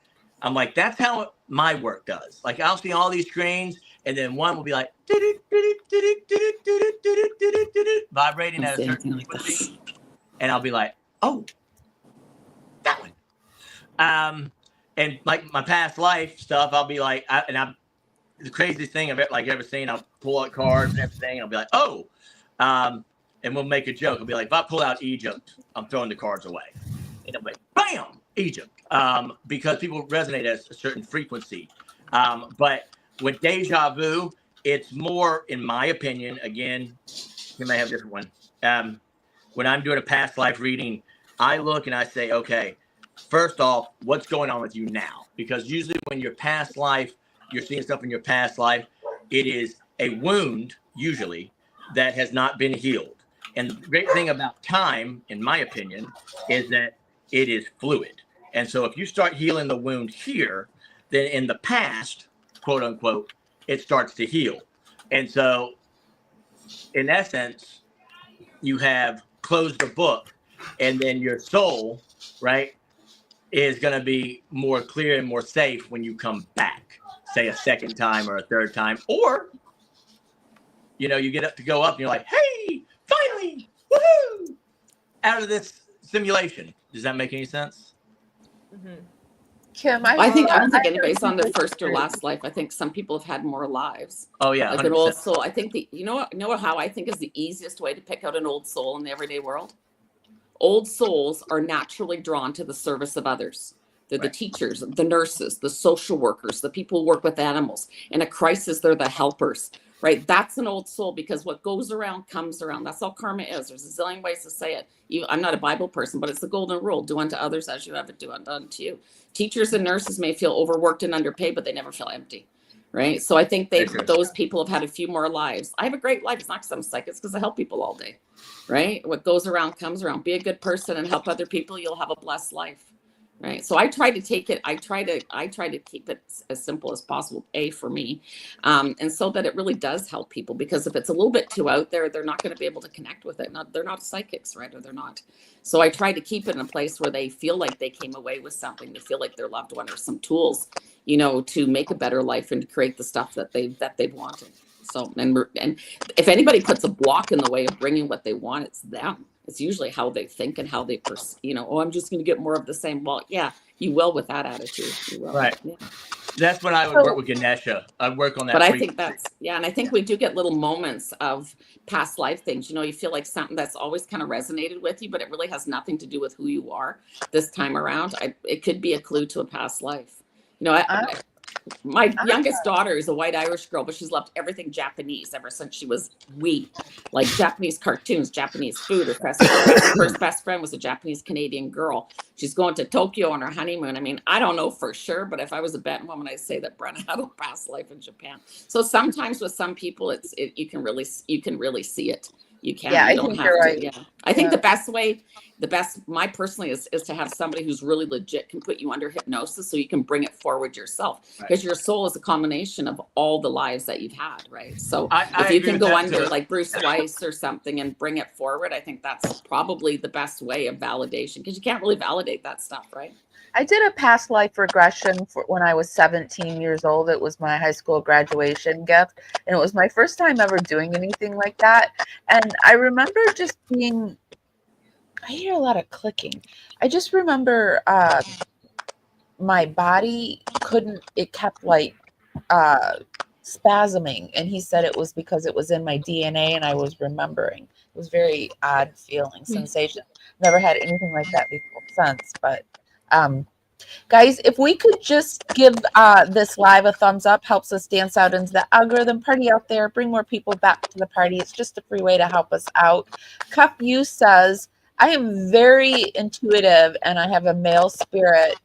I'm like, that's how my work does. Like I'll see all these screens and then one will be like vibrating at a certain frequency. And I'll be like, oh, that one. And like my past life stuff, I'll be like, the craziest thing I've ever seen, I'll pull out cards and everything. And I'll be like, oh, and we'll make a joke. I'll be like, if I pull out Egypt, I'm throwing the cards away. And I'll be like, bam, Egypt. Because people resonate at a certain frequency. But with deja vu, it's more, in my opinion, again, you may have a different one. When I'm doing a past life reading, I look and I say, okay, first off, what's going on with you now? Because usually when your past life, you're seeing stuff in your past life, it is a wound, usually, that has not been healed. And the great thing about time, in my opinion, is that it is fluid. And so if you start healing the wound here, then in the past, quote unquote, it starts to heal. And so in essence, you have closed the book, and then your soul, right, is going to be more clear and more safe when you come back, say a second time or a third time, or, you know, you get up to go up and you're like, hey, finally, woohoo, out of this simulation. Does that make any sense? Mhm. Kim, I don't think anybody's on their first or last life. I think some people have had more lives. Oh yeah, Like 100%. an old soul. I think you know how I think is the easiest way to pick out an old soul in the everyday world? Old souls are naturally drawn to the service of others. They're the teachers, the nurses, the social workers, the people who work with animals. In a crisis, they're the helpers, right? That's an old soul, because what goes around comes around. That's all karma is. There's a zillion ways to say it. I'm not a Bible person, but it's the golden rule. Do unto others as you have it done to you. Teachers and nurses may feel overworked and underpaid, but they never feel empty, right? So I think those people have had a few more lives. I have a great life. It's not because I'm psychic, it's because I help people all day, right? What goes around comes around. Be a good person and help other people. You'll have a blessed life. Right. So I try to take it. I try to keep it as simple as possible, for me. And so that it really does help people, because if it's a little bit too out there, they're not going to be able to connect with it. They're not psychics, right? Or they're not. So I try to keep it in a place where they feel like they came away with something. They feel like their loved one, or some tools, you know, to make a better life and to create the stuff that they've wanted. So, and if anybody puts a block in the way of bringing what they want, it's them. It's usually how they think and how they, I'm just going to get more of the same. Well, yeah, you will with that attitude. You will. Right. Yeah. That's when I would work with Ganesha. I'd work on that. But I think and I think we do get little moments of past life things. You know, you feel like something that's always kind of resonated with you, but it really has nothing to do with who you are this time around. It could be a clue to a past life. You know, my youngest daughter is a white Irish girl, but she's loved everything Japanese ever since she was wee. Like Japanese cartoons, Japanese food. Her first best friend was a Japanese Canadian girl. She's going to Tokyo on her honeymoon. I mean, I don't know for sure, but if I was a betting woman, I'd say that Brenna had a past life in Japan. So sometimes with some people, you can really see it. You can. Yeah, you don't I think have you're to. right. Yeah. I think the best my personally is to have somebody who's really legit, can put you under hypnosis so you can bring it forward yourself, because your soul is a combination of all the lives that you've had, right? So if you can go under like Bruce Weiss or something and bring it forward, I think that's probably the best way of validation, because you can't really validate that stuff, right? I did a past life regression for when I was 17 years old. It was my high school graduation gift, and it was my first time ever doing anything like that. And I remember just being, I hear a lot of clicking. I just remember my body it kept like spasming, and he said it was because it was in my DNA and I was remembering. It was very odd feeling, sensation. Never had anything like that before since, but guys, if we could just give this live a thumbs up, helps us dance out into the algorithm. Party out there, bring more people back to the party. It's just a free way to help us out. Cuff You says, I am very intuitive and I have a male spirit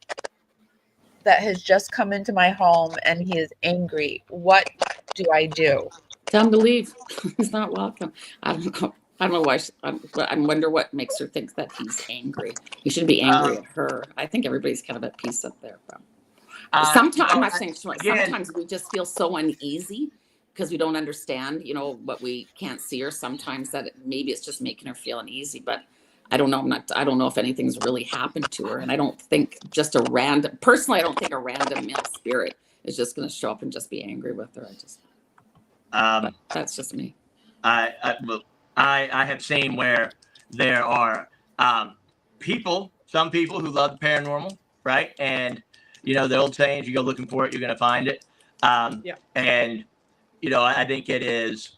that has just come into my home and he is angry. What do I do? Tell him to leave. He's not welcome. I don't know why. I wonder what makes her think that he's angry. He shouldn't be angry at her. I think everybody's kind of at peace up there. Sometimes, I'm not saying sometimes we just feel so uneasy because we don't understand, what we can't see, or sometimes that maybe it's just making her feel uneasy. But I don't know. I don't know if anything's really happened to her, and I don't think personally, I don't think a random male spirit is just going to show up and just be angry with her. But that's just me. I have seen where there are some people who love the paranormal, right? And, the old saying, if you go looking for it, you're going to find it. And, I think it is,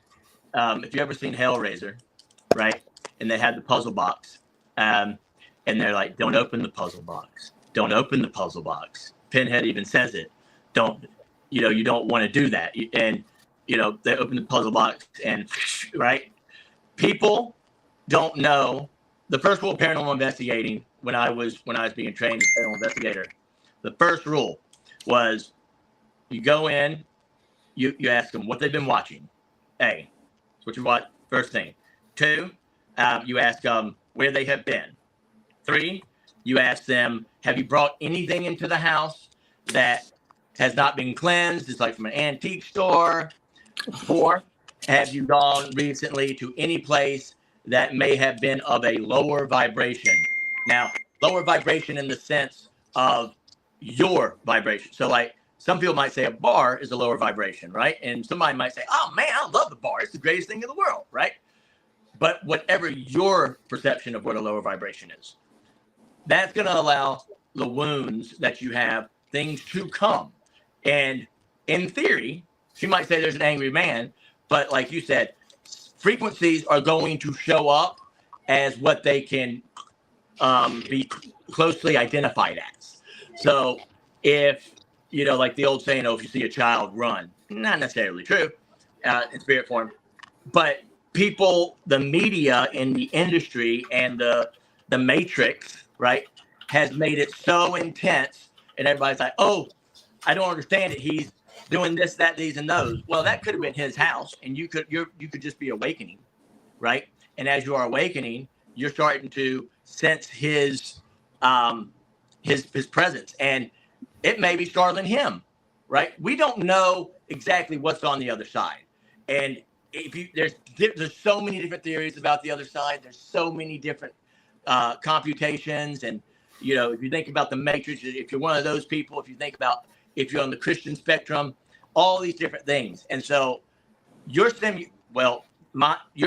if you've ever seen Hellraiser, right? And they had the puzzle box. And they're like, don't open the puzzle box. Don't open the puzzle box. Pinhead even says it. Don't you don't want to do that. And, they open the puzzle box and, right? People don't know. The first rule of paranormal investigating, when I was being trained as a paranormal investigator, the first rule was you go in, you ask them what they've been watching. A, that's what you want, first thing. 2, you ask them where they have been. 3, you ask them, have you brought anything into the house that has not been cleansed? It's like from an antique store. 4, have you gone recently to any place that may have been of a lower vibration? Now, lower vibration in the sense of your vibration. So like some people might say a bar is a lower vibration, right? And somebody might say, oh man, I love the bar. It's the greatest thing in the world, right? But whatever your perception of what a lower vibration is, that's going to allow the wounds that you have, things to come. And in theory, she might say there's an angry man, but like you said, frequencies are going to show up as what they can be closely identified as. So if, like the old saying, if you see a child, run. Not necessarily true in spirit form, but people, the media and the industry and the matrix, right, has made it so intense, and everybody's like, oh, I don't understand it. He's doing this, that, these, and those. Well, that could have been his house, and you could just be awakening, right? And as you are awakening, you're starting to sense his presence, and it may be startling him, right? We don't know exactly what's on the other side, and there's so many different theories about the other side. There's so many different computations, and if you think about the matrix, if you're one of those people, if you're on the Christian spectrum, all these different things. And so your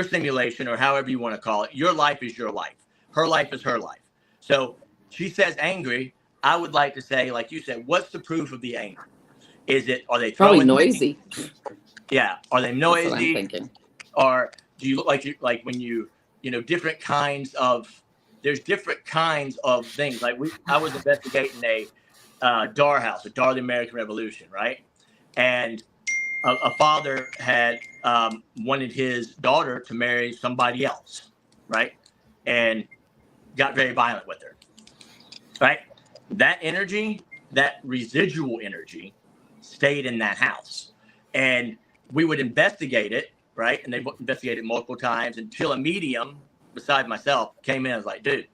simulation, or however you want to call it, your life is your life. Her life is her life. So she says angry. I would like to say, like you said, what's the proof of the anger? Are they Probably throwing noisy? Yeah. Are they noisy? That's what I'm thinking. Or do you like when different kinds of, there's different kinds of things. Like I was investigating a Dar house, a Dar of the American Revolution, right? And a father had wanted his daughter to marry somebody else, right? And got very violent with her, right? That energy, that residual energy, stayed in that house. And we would investigate it, right? And they investigated it multiple times until a medium, beside myself, came in and was like, dude,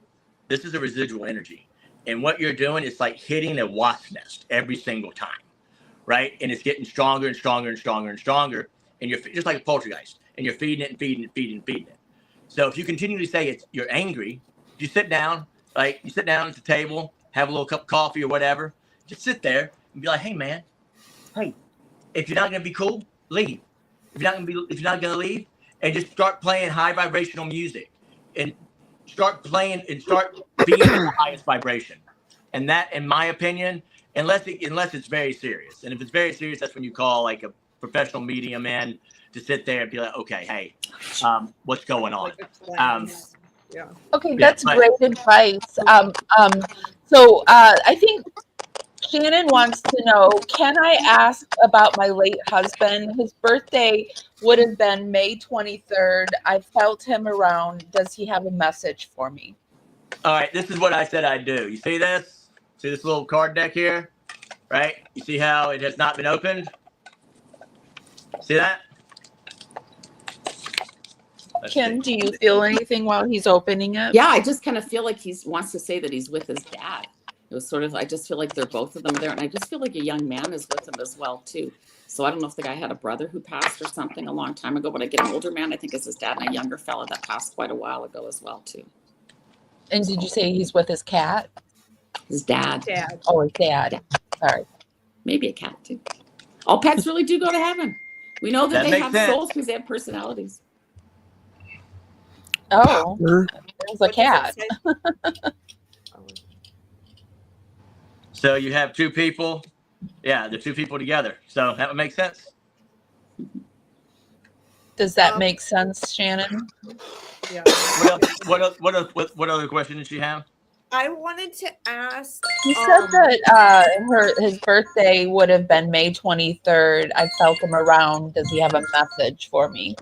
this is a residual energy. And what you're doing is like hitting a wasp nest every single time, right? And it's getting stronger and stronger and stronger and stronger. And you're just like a poltergeist, and you're feeding it and feeding it and feeding it and feeding it. So if you continually say you're angry, you sit down at the table, have a little cup of coffee or whatever, just sit there and be like, hey man, if you're not going to be cool, leave. If you're not going to leave, and just start playing high vibrational music, and start being in the highest vibration. And that, in my opinion, unless it's very serious. And if it's very serious, that's when you call like a professional medium in to sit there and be like, okay, hey, what's going on? Yeah. Okay, that's great advice. So I think Shannon wants to know, can I ask about my late husband? His birthday would have been May 23rd. I felt him around. Does he have a message for me? All right, this is what I said I'd do. You see this? See this little card deck here? Right? You see how it has not been opened? See that? Kim, do you feel anything while he's opening it? Yeah, I just kind of feel like he wants to say that he's with his dad. It was sort of, I just feel like they're both of them there. And I just feel like a young man is with him as well, too. So I don't know if the guy had a brother who passed or something a long time ago. But I get an older man, I think it's his dad, and a younger fella that passed quite a while ago as well, too. And did you say he's with his cat? His dad. Oh, his dad. Sorry. Maybe a cat, too. All pets really do go to heaven. We know that they have souls because they have personalities. Oh, there's a cat. So you have two people. Yeah, the two people together. So that would make sense. Does that make sense, Shannon? Yeah. What other question did she have? I wanted to ask. He said that his birthday would have been May 23rd. I felt him around. Does he have a message for me?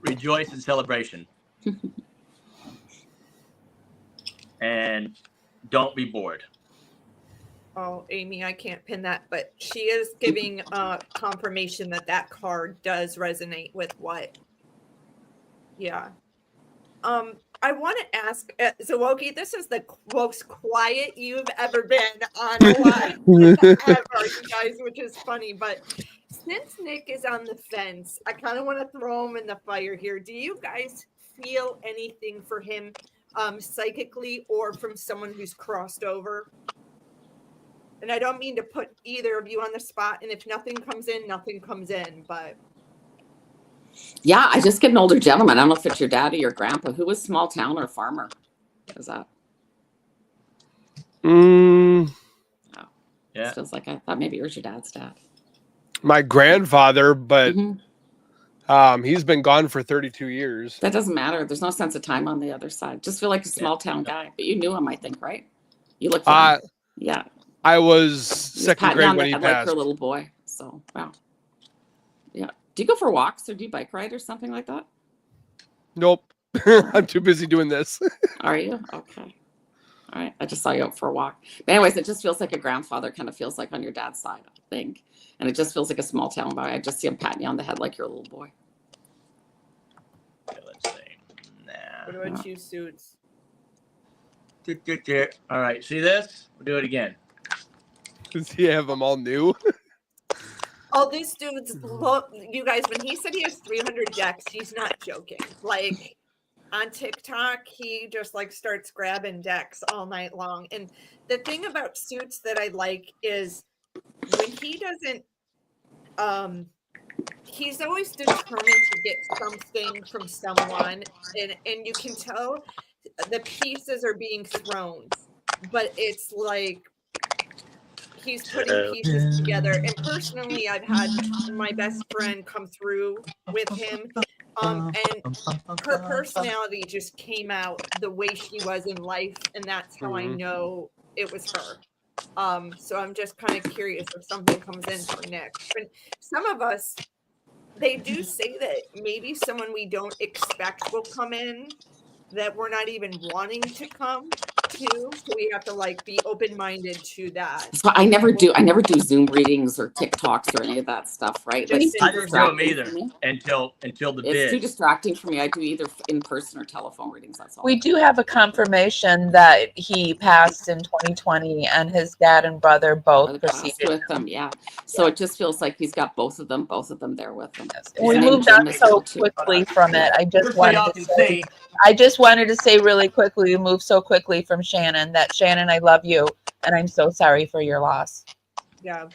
Rejoice in celebration. And don't be bored. Oh, Amy, I can't pin that, but she is giving confirmation that card does resonate with what. Yeah. I want to ask, Zawoki, this is the most quiet you've ever been on a live ever, you guys, which is funny. But since Nick is on the fence, I kind of want to throw him in the fire here. Do you guys feel anything for him psychically or from someone who's crossed over? And I don't mean to put either of you on the spot. And if nothing comes in, nothing comes in. But yeah, I just get an older gentleman. I don't know if it's your dad or your grandpa. Who was small town or farmer? What is that? Mm, Oh, Yeah. it feels like I thought maybe it was your dad's dad. my grandfather, but Mhm. he's been gone for 32 years. That doesn't matter. There's no sense of time on the other side. Just feel like a small town guy. But you knew him, I think, right? You looked at him. Yeah. I was He was second patting grade on when the he head like passed. her little boy. So, wow. Yeah. Do you go for walks or do you bike ride or something like that? Nope. I'm too busy doing this. Are you? Okay. All right. I just saw you out for a walk. But anyways, it just feels like a grandfather kind of feels like on your dad's side, I think. And it just feels like a small town boy. I just see him patting you on the head like your little boy. Okay, let's see. what Nah. about you, Suits? All right, see this? We'll do it again. Does he have them all new? Oh, this dude's look, you guys, when he said he has 300 decks, he's not joking. Like on TikTok, he just like starts grabbing decks all night long. And the thing about Suits that I like is when he doesn't he's always determined to get something from someone, and you can tell the pieces are being thrown, but it's like he's putting pieces together. And personally, I've had my best friend come through with him, and her personality just came out the way she was in life, and that's how I know it was her. So I'm just kind of curious if something comes in for Nick. But some of us, they do say that maybe someone we don't expect will come in, that we're not even wanting to come to. So we have to like be open-minded to that. So I never do Zoom readings or TikToks or any of that stuff, right? Like, Just it's too I didn't do them distracting either for me. until the It's too bid. distracting for me. I do either in person or telephone readings. That's all. We do have a confirmation that he passed in 2020 and his dad and brother Or both the past proceeded. with them, yeah. So it just feels like he's got both of them there with him. We His name moved Jim on is so well, too. quickly from it. I just Just so y'all wanted can to say, see, really quickly, we moved so quickly from Shannon that Shannon, I love you, and I'm so sorry for your loss. Yeah.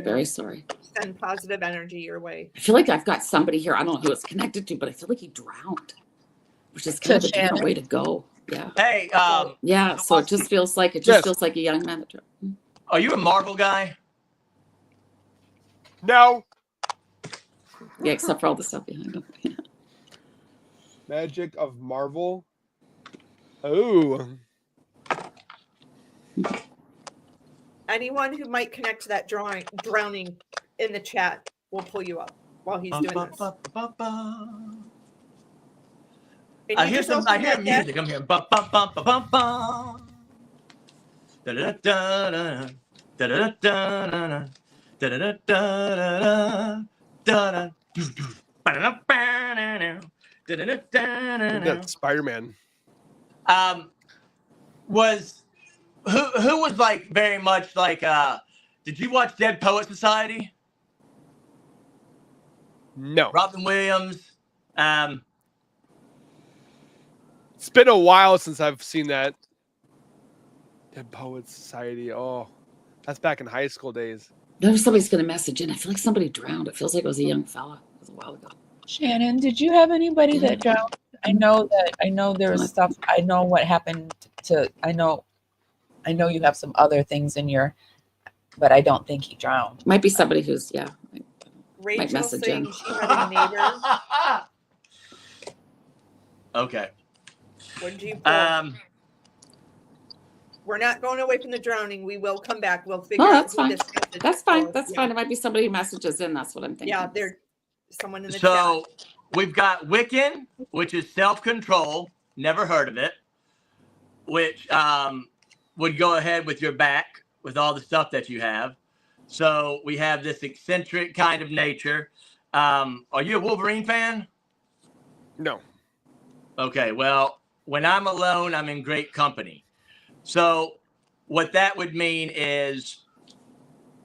Very sorry. Send positive energy your way. I feel like I've got somebody here. I don't know who it's connected to, but I feel like he drowned, which is kind of a different Shannon? way to go. Yeah. hey, Yeah. So it just feels like Yes. feels like a young man that drowned. are you a Marvel guy? No. Yeah, except for all the stuff behind him. Yeah. Magic of Marvel. Oh. Anyone who might connect to that drowning in the chat, we'll pull you up while he's doing this. And I you hear just some. open I hear that deck. music. I'm hearing bum bum bum bum bum bum. Da da da da da da da da da da da. That's Spider-Man. Was who was like very much like did you watch Dead Poet Society? No. Robin Williams. It's been a while since I've seen that. Dead Poets Society. Oh, that's back in high school days. No, somebody's going to message in. I feel like somebody drowned. It feels like it was a young fella. It was a while ago. Shannon, did you have anybody that drowned? I know there was stuff. I know what happened to. I know you have some other things in your, but I don't think he drowned. Might be somebody who's Rachel message saying in. she had a neighbor. Okay. What did you pull? Oh, We're not going away from the drowning. We will come back. We'll figure No, out that's who fine. this message That's is fine. for. That's Yeah. fine. It might be somebody who messages in. That's what I'm thinking. Yeah, there's someone in the So chat. we've got Wiccan, which is self-control. Never heard of it. Which would go ahead with your back with all the stuff that you have. So we have this eccentric kind of nature. Are you a Wolverine fan? No. Okay, well, when I'm alone, I'm in great company. So what that would mean is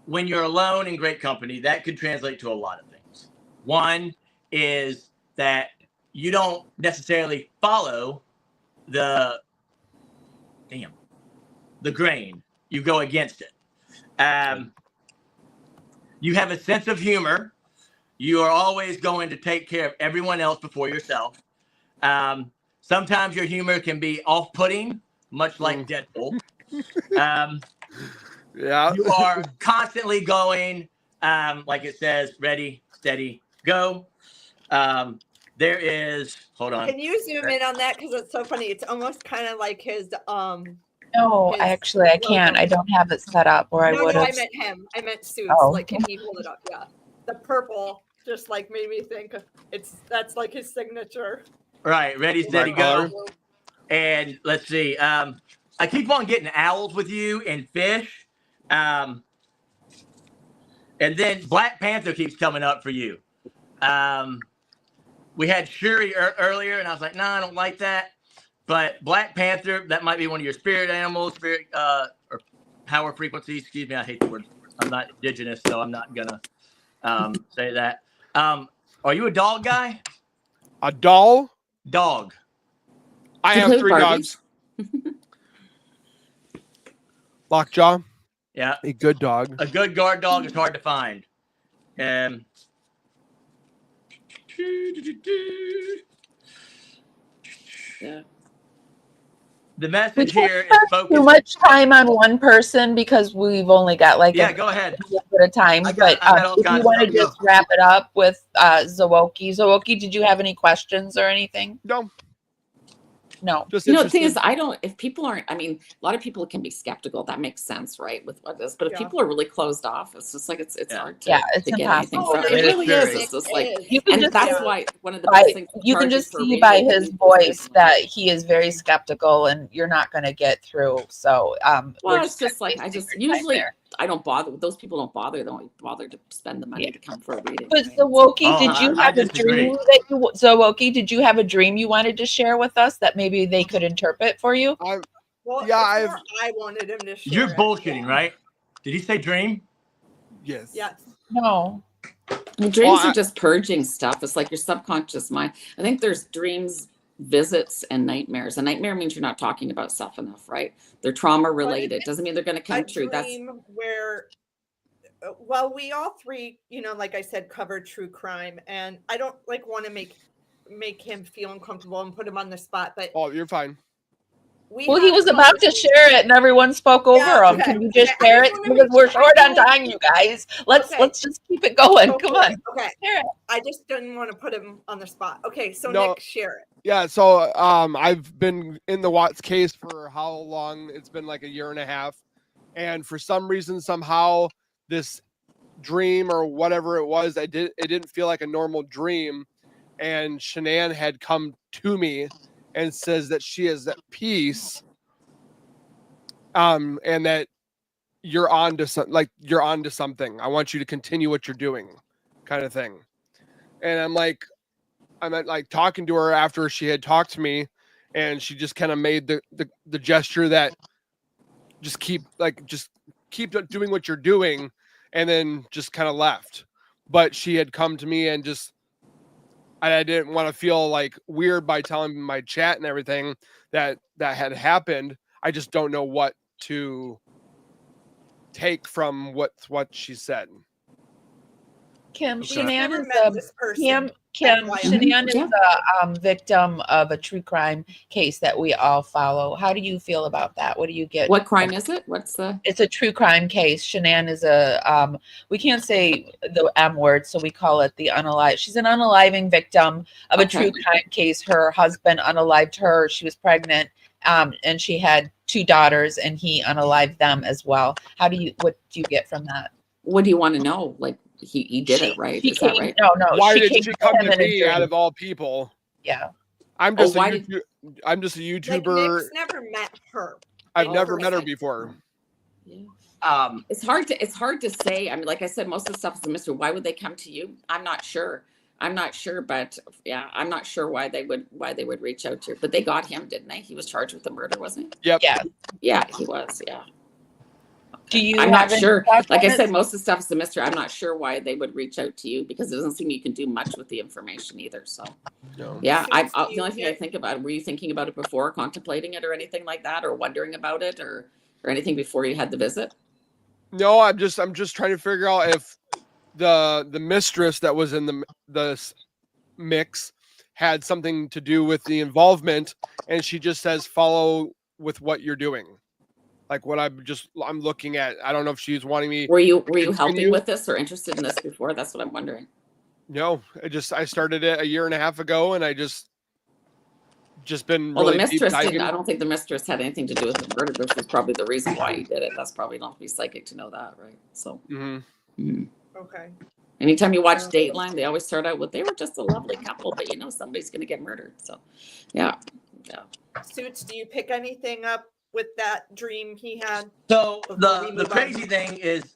when you're alone in great company, that could translate to a lot of things. One is that you don't necessarily follow the grain. You go against it. You have a sense of humor. You are always going to take care of everyone else before yourself. Sometimes your humor can be off-putting, much like Deadpool. Yeah. You are constantly going, like it says, ready, steady, go. There is, hold on. Can you zoom in on that? Because it's so funny. It's almost kind of like his No, his I can't. I logo. don't have it set up, or I No, would no, have. I meant him. I meant Suits. Oh. Like, can he hold it up? Yeah. The purple just like made me think that's like his signature. Right, ready, steady, go. color. And let's see. I keep on getting owls with you and fish. And then Black Panther keeps coming up for you. We had Shuri earlier, and I was like, no, I don't like that. But Black Panther, that might be one of your spirit animals, or power frequencies. Excuse me, I hate the word. I'm not indigenous, so I'm not gonna say that. Are you a dog guy? A doll? Dog. I Do you have play 3 with dogs. Lockjaw, Yeah. a good dog. A good guard dog is hard to find. Yeah. The We message can't here is spend focused. too much time on one person because we've only got like Yeah, a go ahead. little bit of time. I got all But if kinds you of want to stuff to go. just wrap it up with Zawoki. Zawoki, did you have any questions or anything? No, No. just You know, the thing is, interested. if people aren't, I mean, a lot of people can be skeptical. That makes sense, right? With what it is. But if Yeah. people are really closed off, it's just like, it's Yeah. hard to, Yeah, it's to get anything impossible. from Oh, it. it It really sure is. is. It's just like, You can and just that's yeah. why one of the best things you can charges just for see reading by is his that voice that he is very skeptical and you're not going to get through. So well, we're it's just like, I wasting just your time usually there. I don't bother. Those people don't bother. They don't bother to spend the money to come for a reading. But Right? Zawoki, Oh, did you I have a disagree. dream that you Zawoki, did you have a dream you wanted to share with us that maybe they could interpret for you? Well, Yeah, it's more I wanted him to share. You're it. bullshitting, right? Did he say dream? Yes. Yes. No. Well, dreams Well, are just purging stuff. It's like your subconscious mind. I think there's dreams, visits, and nightmares. A nightmare means you're not talking about stuff enough, right? They're trauma related. Doesn't mean they're going to come A true. That's dream where, well, we all three, like I said, cover true crime, and I don't like want to make him feel uncomfortable and put him on the spot, but Oh, you're fine. Well, he was about to share it and everyone spoke over him. okay. Can you just Okay, I share just it? wanna Because make we're sure- short I on know- time, you guys. Let's Okay. just keep it going. Go Come for on. it. Okay. Share it. I just didn't want to put him on the spot. Okay, so No. Nick, share it. Yeah, so I've been in the Watts case for how long? It's been like a year and a half. And for some reason, somehow, this dream or whatever it was, it didn't feel like a normal dream. And Shanann had come to me and says that she is at peace. And that you're on to something. I want you to continue what you're doing, kind of thing. And I'm like talking to her after she had talked to me, and she just kind of made the gesture that just keep doing what you're doing, and then just kind of left. But she had come to me and I didn't want to feel like weird by telling my chat and everything that had happened. I just don't know what to take from what she said. Kim, Okay. Shanann Never is met this person. Kim FYI. Shanann is Yeah. a victim of a true crime case that we all follow. How do you feel about that? What do you get? What crime is it? What's the? It's a true crime case. Shanann is a we can't say the M word, so we call it the unalive. She's an unaliving victim of a true crime case. Her husband unalived her. She was pregnant, and she had 2 daughters, and he unalived them as well. What do you get from that? What do you want to know? Like he did it, right? Is that right? No. Why she did came she come him to in a me out dream. of all people? Yeah. I'm just why a did- I'm just a Like YouTuber. Nick's never met her. I've in never met her person. before. Yeah. It's hard to say. I mean, like I said, most of the stuff is a mystery. Why would they come to you? I'm not sure, but yeah, I'm not sure why they would reach out to you. But they got him, didn't they? He was charged with the murder, wasn't he? Yep. Yeah. Yeah, he was. Yeah. Do you I'm have not any sure. thoughts Like on I said, it? most of the stuff is a mystery. I'm not sure why they would reach out to you because it doesn't seem you can do much with the information either. So No. yeah, Since the you only thing I get- think about, were you thinking about it before, contemplating it or anything like that, or wondering about it, or anything before you had the visit? No, I'm just trying to figure out if the mistress that was in the mix had something to do with the involvement, and she just says follow with what you're doing. Like what I'm looking at. I don't know if she's wanting me. Were you helping continue. with this or interested in this before? That's what I'm wondering. No, I started it a year and a half ago, and I just been Well, really the deep mistress diving. didn't. I don't think the mistress had anything to do with the murder, which was probably the reason why he did it. That's probably not to be psychic to know that, right? So. Mhm. Okay. Anytime you watch Dateline, they always start out with they were just a lovely couple, but somebody's going to get murdered. So, yeah. Suits, do you pick anything up with that dream he had? So Before we the move on. crazy thing is,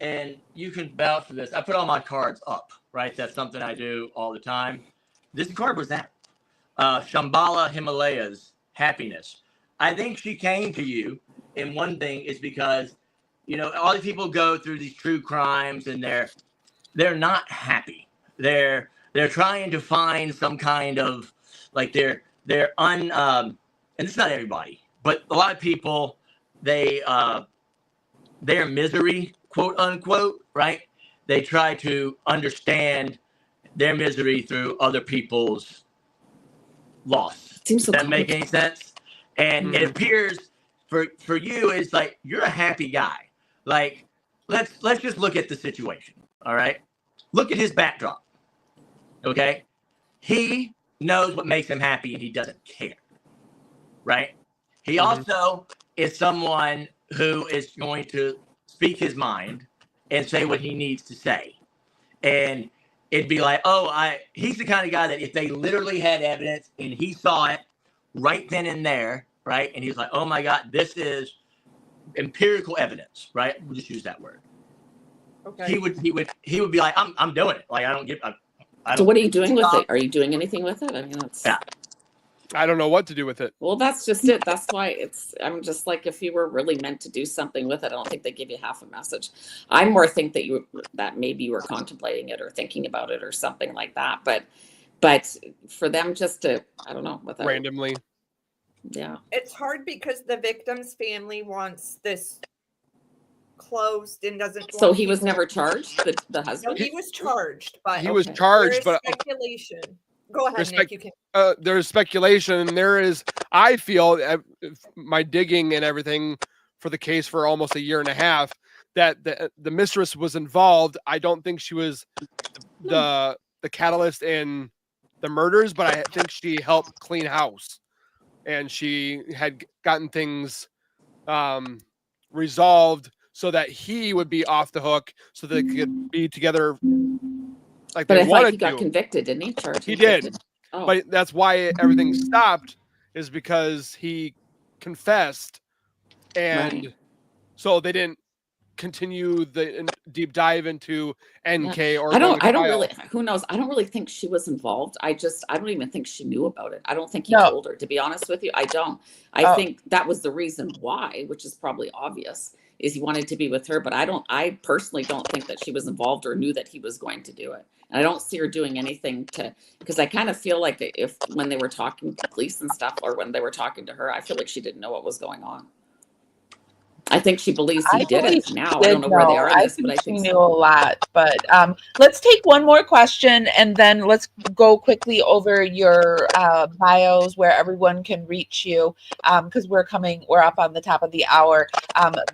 and you can vouch for this, I put all my cards up, right? That's something I do all the time. This card was that. Shambhala Himalayas, happiness. I think she came to you, and one thing is because, all these people go through these true crimes, and they're not happy. They're trying to find some kind of, like, and it's not everybody, but a lot of people, their misery, quote unquote, right? They try to understand their misery through other people's loss. Seems so Does that make any sense? And it appears for you, it's like you're a happy guy. Like, let's just look at the situation. All right. Look at his backdrop. Okay. He knows what makes him happy and he doesn't care. Right. He also is someone who is going to speak his mind and say what he needs to say. And it'd be like, he's the kind of guy that if they literally had evidence and he saw it right then and there, right? And he's like, oh my God, this is empirical evidence, right? We'll just use that word. Okay. He would be like, I'm doing it. Like, So what are you doing with it? Are you doing anything with it? I mean, Yeah. I don't know what to do with it. Well, that's just it. That's why I'm just like, if you were really meant to do something with it, I don't think they give you half a message. I more think that maybe you were contemplating it or thinking about it or something like that. But for them just to, I don't know, without Randomly. Yeah. It's hard because the victim's family wants this closed and doesn't. So want he was people- never charged, the No, husband? he was charged, but He was Okay. charged, there is but speculation. Go ahead, Respect- Nick. You can. there's speculation. There is, I feel, my digging and everything for the case for almost a year and a half, that the mistress was involved. I don't think she was the catalyst in the murders, but I think she helped clean house, and she had gotten things resolved so that he would be off the hook, so they could be together like But they I thought wanted he got to. convicted, didn't he? Charged. He convicted? did. Oh. But that's why everything stopped, is because he confessed, and Right. so they didn't continue the deep dive into NK or I don't go to trial. really, who knows? I don't really think she was involved. I don't even think she knew about it. I don't think he No. told her, to be honest with you. I don't. I think that was the reason why, which is probably obvious, is he wanted to be with her. But I personally don't think that she was involved or knew that he was going to do it. And I don't see her doing anything because I kind of feel like when they were talking to police and stuff, or when they were talking to her, I feel like she didn't know what was going on. I think she believes he I did believe it. she Now I did don't know where they know. are in I this, but think I she think knew so. a lot. But let's take one more question, and then let's go quickly over your bios where everyone can reach you, because we're up on the top of the hour.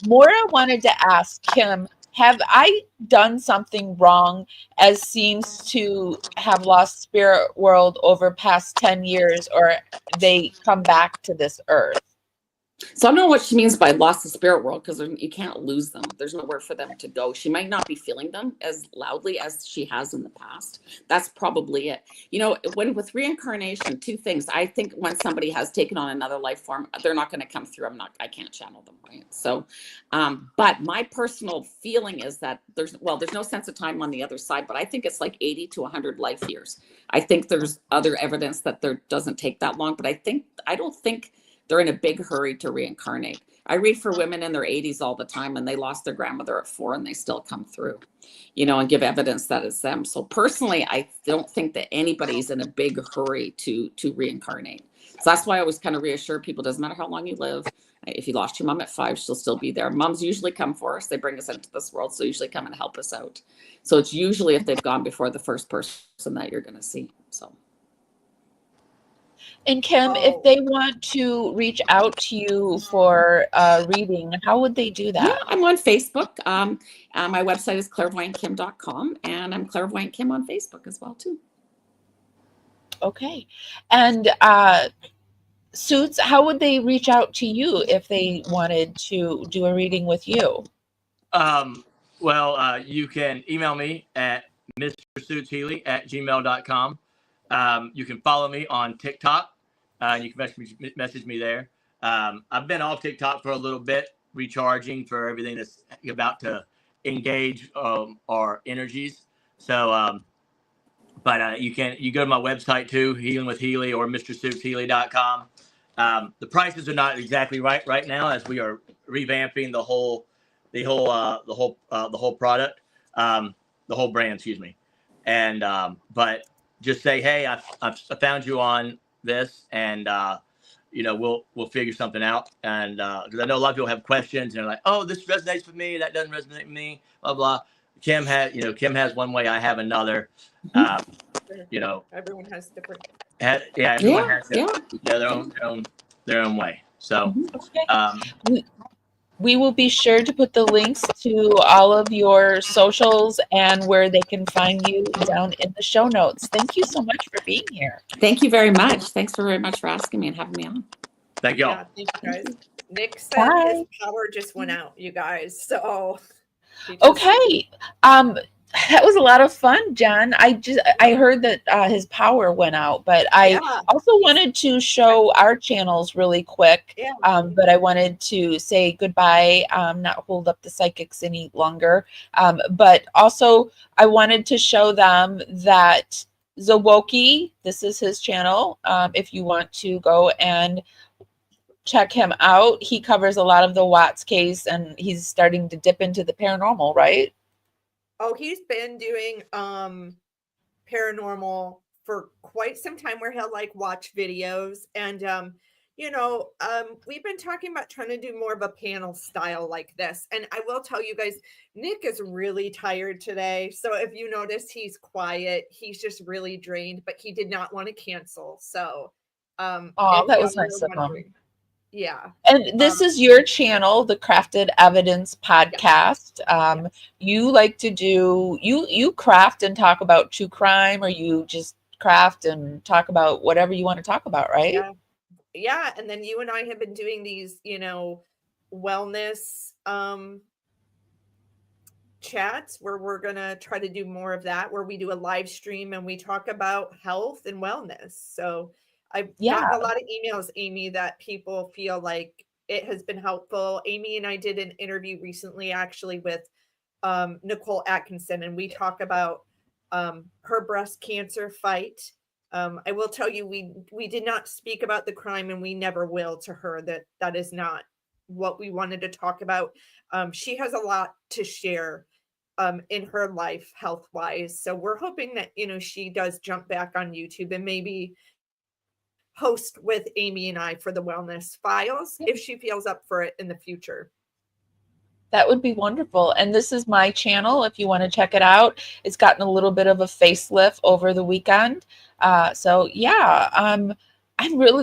Maura wanted to ask Kim, have I done something wrong, as seems to have lost spirit world over past 10 years, or they come back to this earth? So I don't know what she means by lost the spirit world, because you can't lose them. There's nowhere for them to go. She might not be feeling them as loudly as she has in the past. That's probably it. You know, with reincarnation, two things. I think when somebody has taken on another life form, they're not going to come through. I can't channel them, right? So, but my personal feeling is that there's no sense of time on the other side, but I think it's like 80 to 100 life years. I think there's other evidence that there doesn't take that long, but I don't think they're in a big hurry to reincarnate. I read for women in their 80s all the time, and they lost their grandmother at 4 and they still come through, and give evidence that it's them. So personally, I don't think that anybody's in a big hurry to reincarnate. So that's why I always kind of reassure people, doesn't matter how long you live. If you lost your mom at 5, she'll still be there. Moms usually come for us. They bring us into this world. So usually come and help us out. So it's usually if they've gone before the first person that you're going to see. So. And Kim, if they want to reach out to you for reading, how would they do that? Yeah, I'm on Facebook. My website is clairvoyantkim.com, and I'm Clairvoyant Kim on Facebook as well, too. Okay. And Suits, how would they reach out to you if they wanted to do a reading with you? You can email me at mrsuitshealy@gmail.com. You can follow me on TikTok. You can message me there. I've been off TikTok for a little bit, recharging for everything that's about to engage our energies. So, you go to my website too, Healing with Healy or mrsuitshealy.com. The prices are not exactly right now, as we are revamping the whole product, the whole brand, excuse me. And but just say, hey, I found you on this, and we'll figure something out. And because I know a lot of people have questions, and they're like, oh, this resonates with me, that doesn't resonate with me, blah blah. Kim has one way, I have another. Everyone has different. Everyone has their own way. So okay. We will be sure to put the links to all of your socials and where they can find you down in the show notes. Thank you so much for being here. Thank you very much. Thanks very much for asking me and having me on. Thank y'all. Yeah, thank you guys. Nick said his power just went out, you guys. So okay. That was a lot of fun, John. I heard that his power went out, but I also wanted to show our channels really quick. But I wanted to say goodbye, not hold up the psychics any longer. But also I wanted to show them that Zawoki, this is his channel. If you want to go and check him out, he covers a lot of the Watts case, and he's starting to dip into the paranormal, right? Oh, he's been doing paranormal for quite some time, where he'll watch videos, and we've been talking about trying to do more of a panel style like this. And I will tell you guys, Nick is really tired today. So if you notice, he's quiet. He's just really drained, but he did not want to cancel. So that was nice of him. Yeah. And this is your channel, the Crafted Evidence Podcast. You like to do, you craft and talk about true crime, or you just craft and talk about whatever you want to talk about, right? Yeah. And then you and I have been doing these, wellness chats, where we're going to try to do more of that, where we do a live stream and we talk about health and wellness. So I've gotten a lot of emails, Amy, that people feel like it has been helpful. Amy and I did an interview recently, actually, with Nicole Atkinson, and we talk about her breast cancer fight. I will tell you, we did not speak about the crime, and we never will to her. That is not what we wanted to talk about. She has a lot to share in her life, health-wise. So we're hoping that, she does jump back on YouTube and maybe host with Amy and I for the Wellness Files, if she feels up for it in the future. That would be wonderful. And this is my channel if you want to check it out. It's gotten a little bit of a facelift over the weekend. So yeah,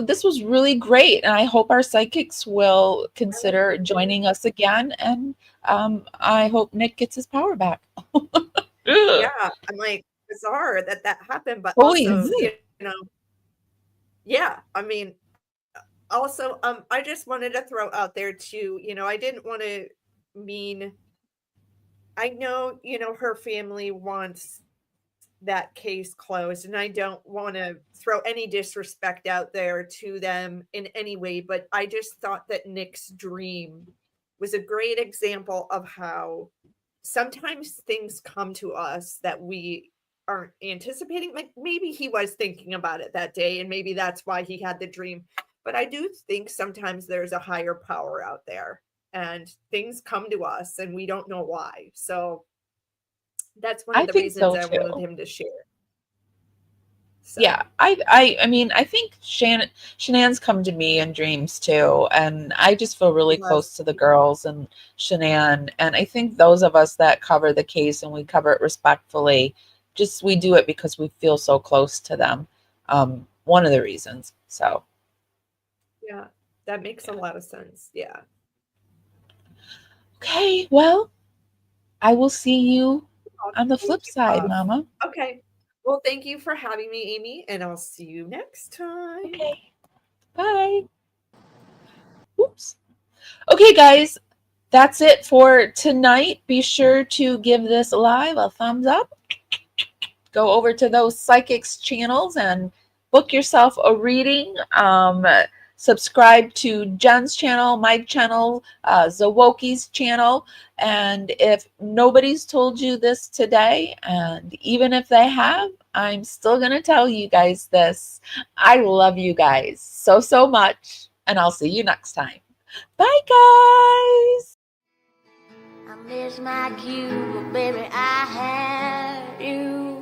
this was really great. And I hope our psychics will consider joining us again. And I hope Nick gets his power back. Yeah, I'm like, bizarre that that happened, but Holy also, zi- you know, yeah, I mean, also, I just wanted to throw out there too, I didn't want to mean, I know, her family wants that case closed, and I don't want to throw any disrespect out there to them in any way, but I just thought that Nick's dream was a great example of how sometimes things come to us that we aren't anticipating. Like maybe he was thinking about it that day, and maybe that's why he had the dream. But I do think sometimes there's a higher power out there, and things come to us and we don't know why. So that's one I of the think reasons so I wanted too. him to share. So Yeah, I mean, I think Shanann's come to me in dreams too, and I just feel really yes, close to the girls and Shanann, and I think those of us that cover the case and we cover it respectfully, just we do it because we feel so close to them. One of the reasons. So, yeah, that makes a yeah. lot of sense. Yeah. Okay, well, I will see you I'll on the take flip you side, off. Mama. Okay. Well, thank you for having me, Amy, and I'll see you next time. Okay, bye. Oops. Okay, guys, that's it for tonight. Be sure to give this live a thumbs up. Go over to those psychics channels and book yourself a reading. Subscribe to Jen's channel, my channel, Zawoki's channel. And if nobody's told you this today, and even if they have, I'm still going to tell you guys this. I love you guys so, so much. And I'll see you next time. Bye, guys. I miss my cue, but baby, I had you.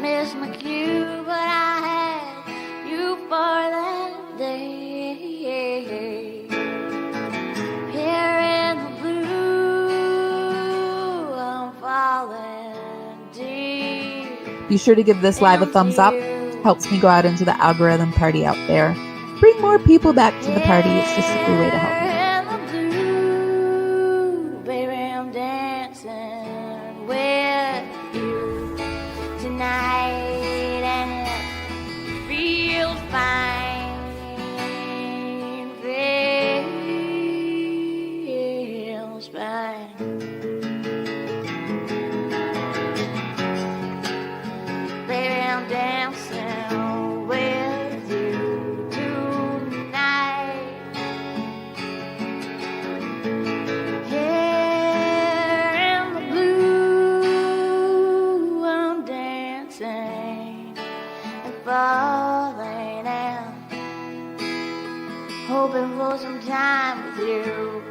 Miss my cue, but I had you for that day. Here in the blue, I'm falling deep. Be sure to give this live a thumbs up. Helps me go out into the algorithm party out there. Bring more people back to the party. It's just a free way to help me. Baby, I'm dancing with you tonight, and it feels fine. Feels fine. Baby, I'm dancing with you tonight. Here in the blue, I'm dancing and falling out, hoping for some time with you.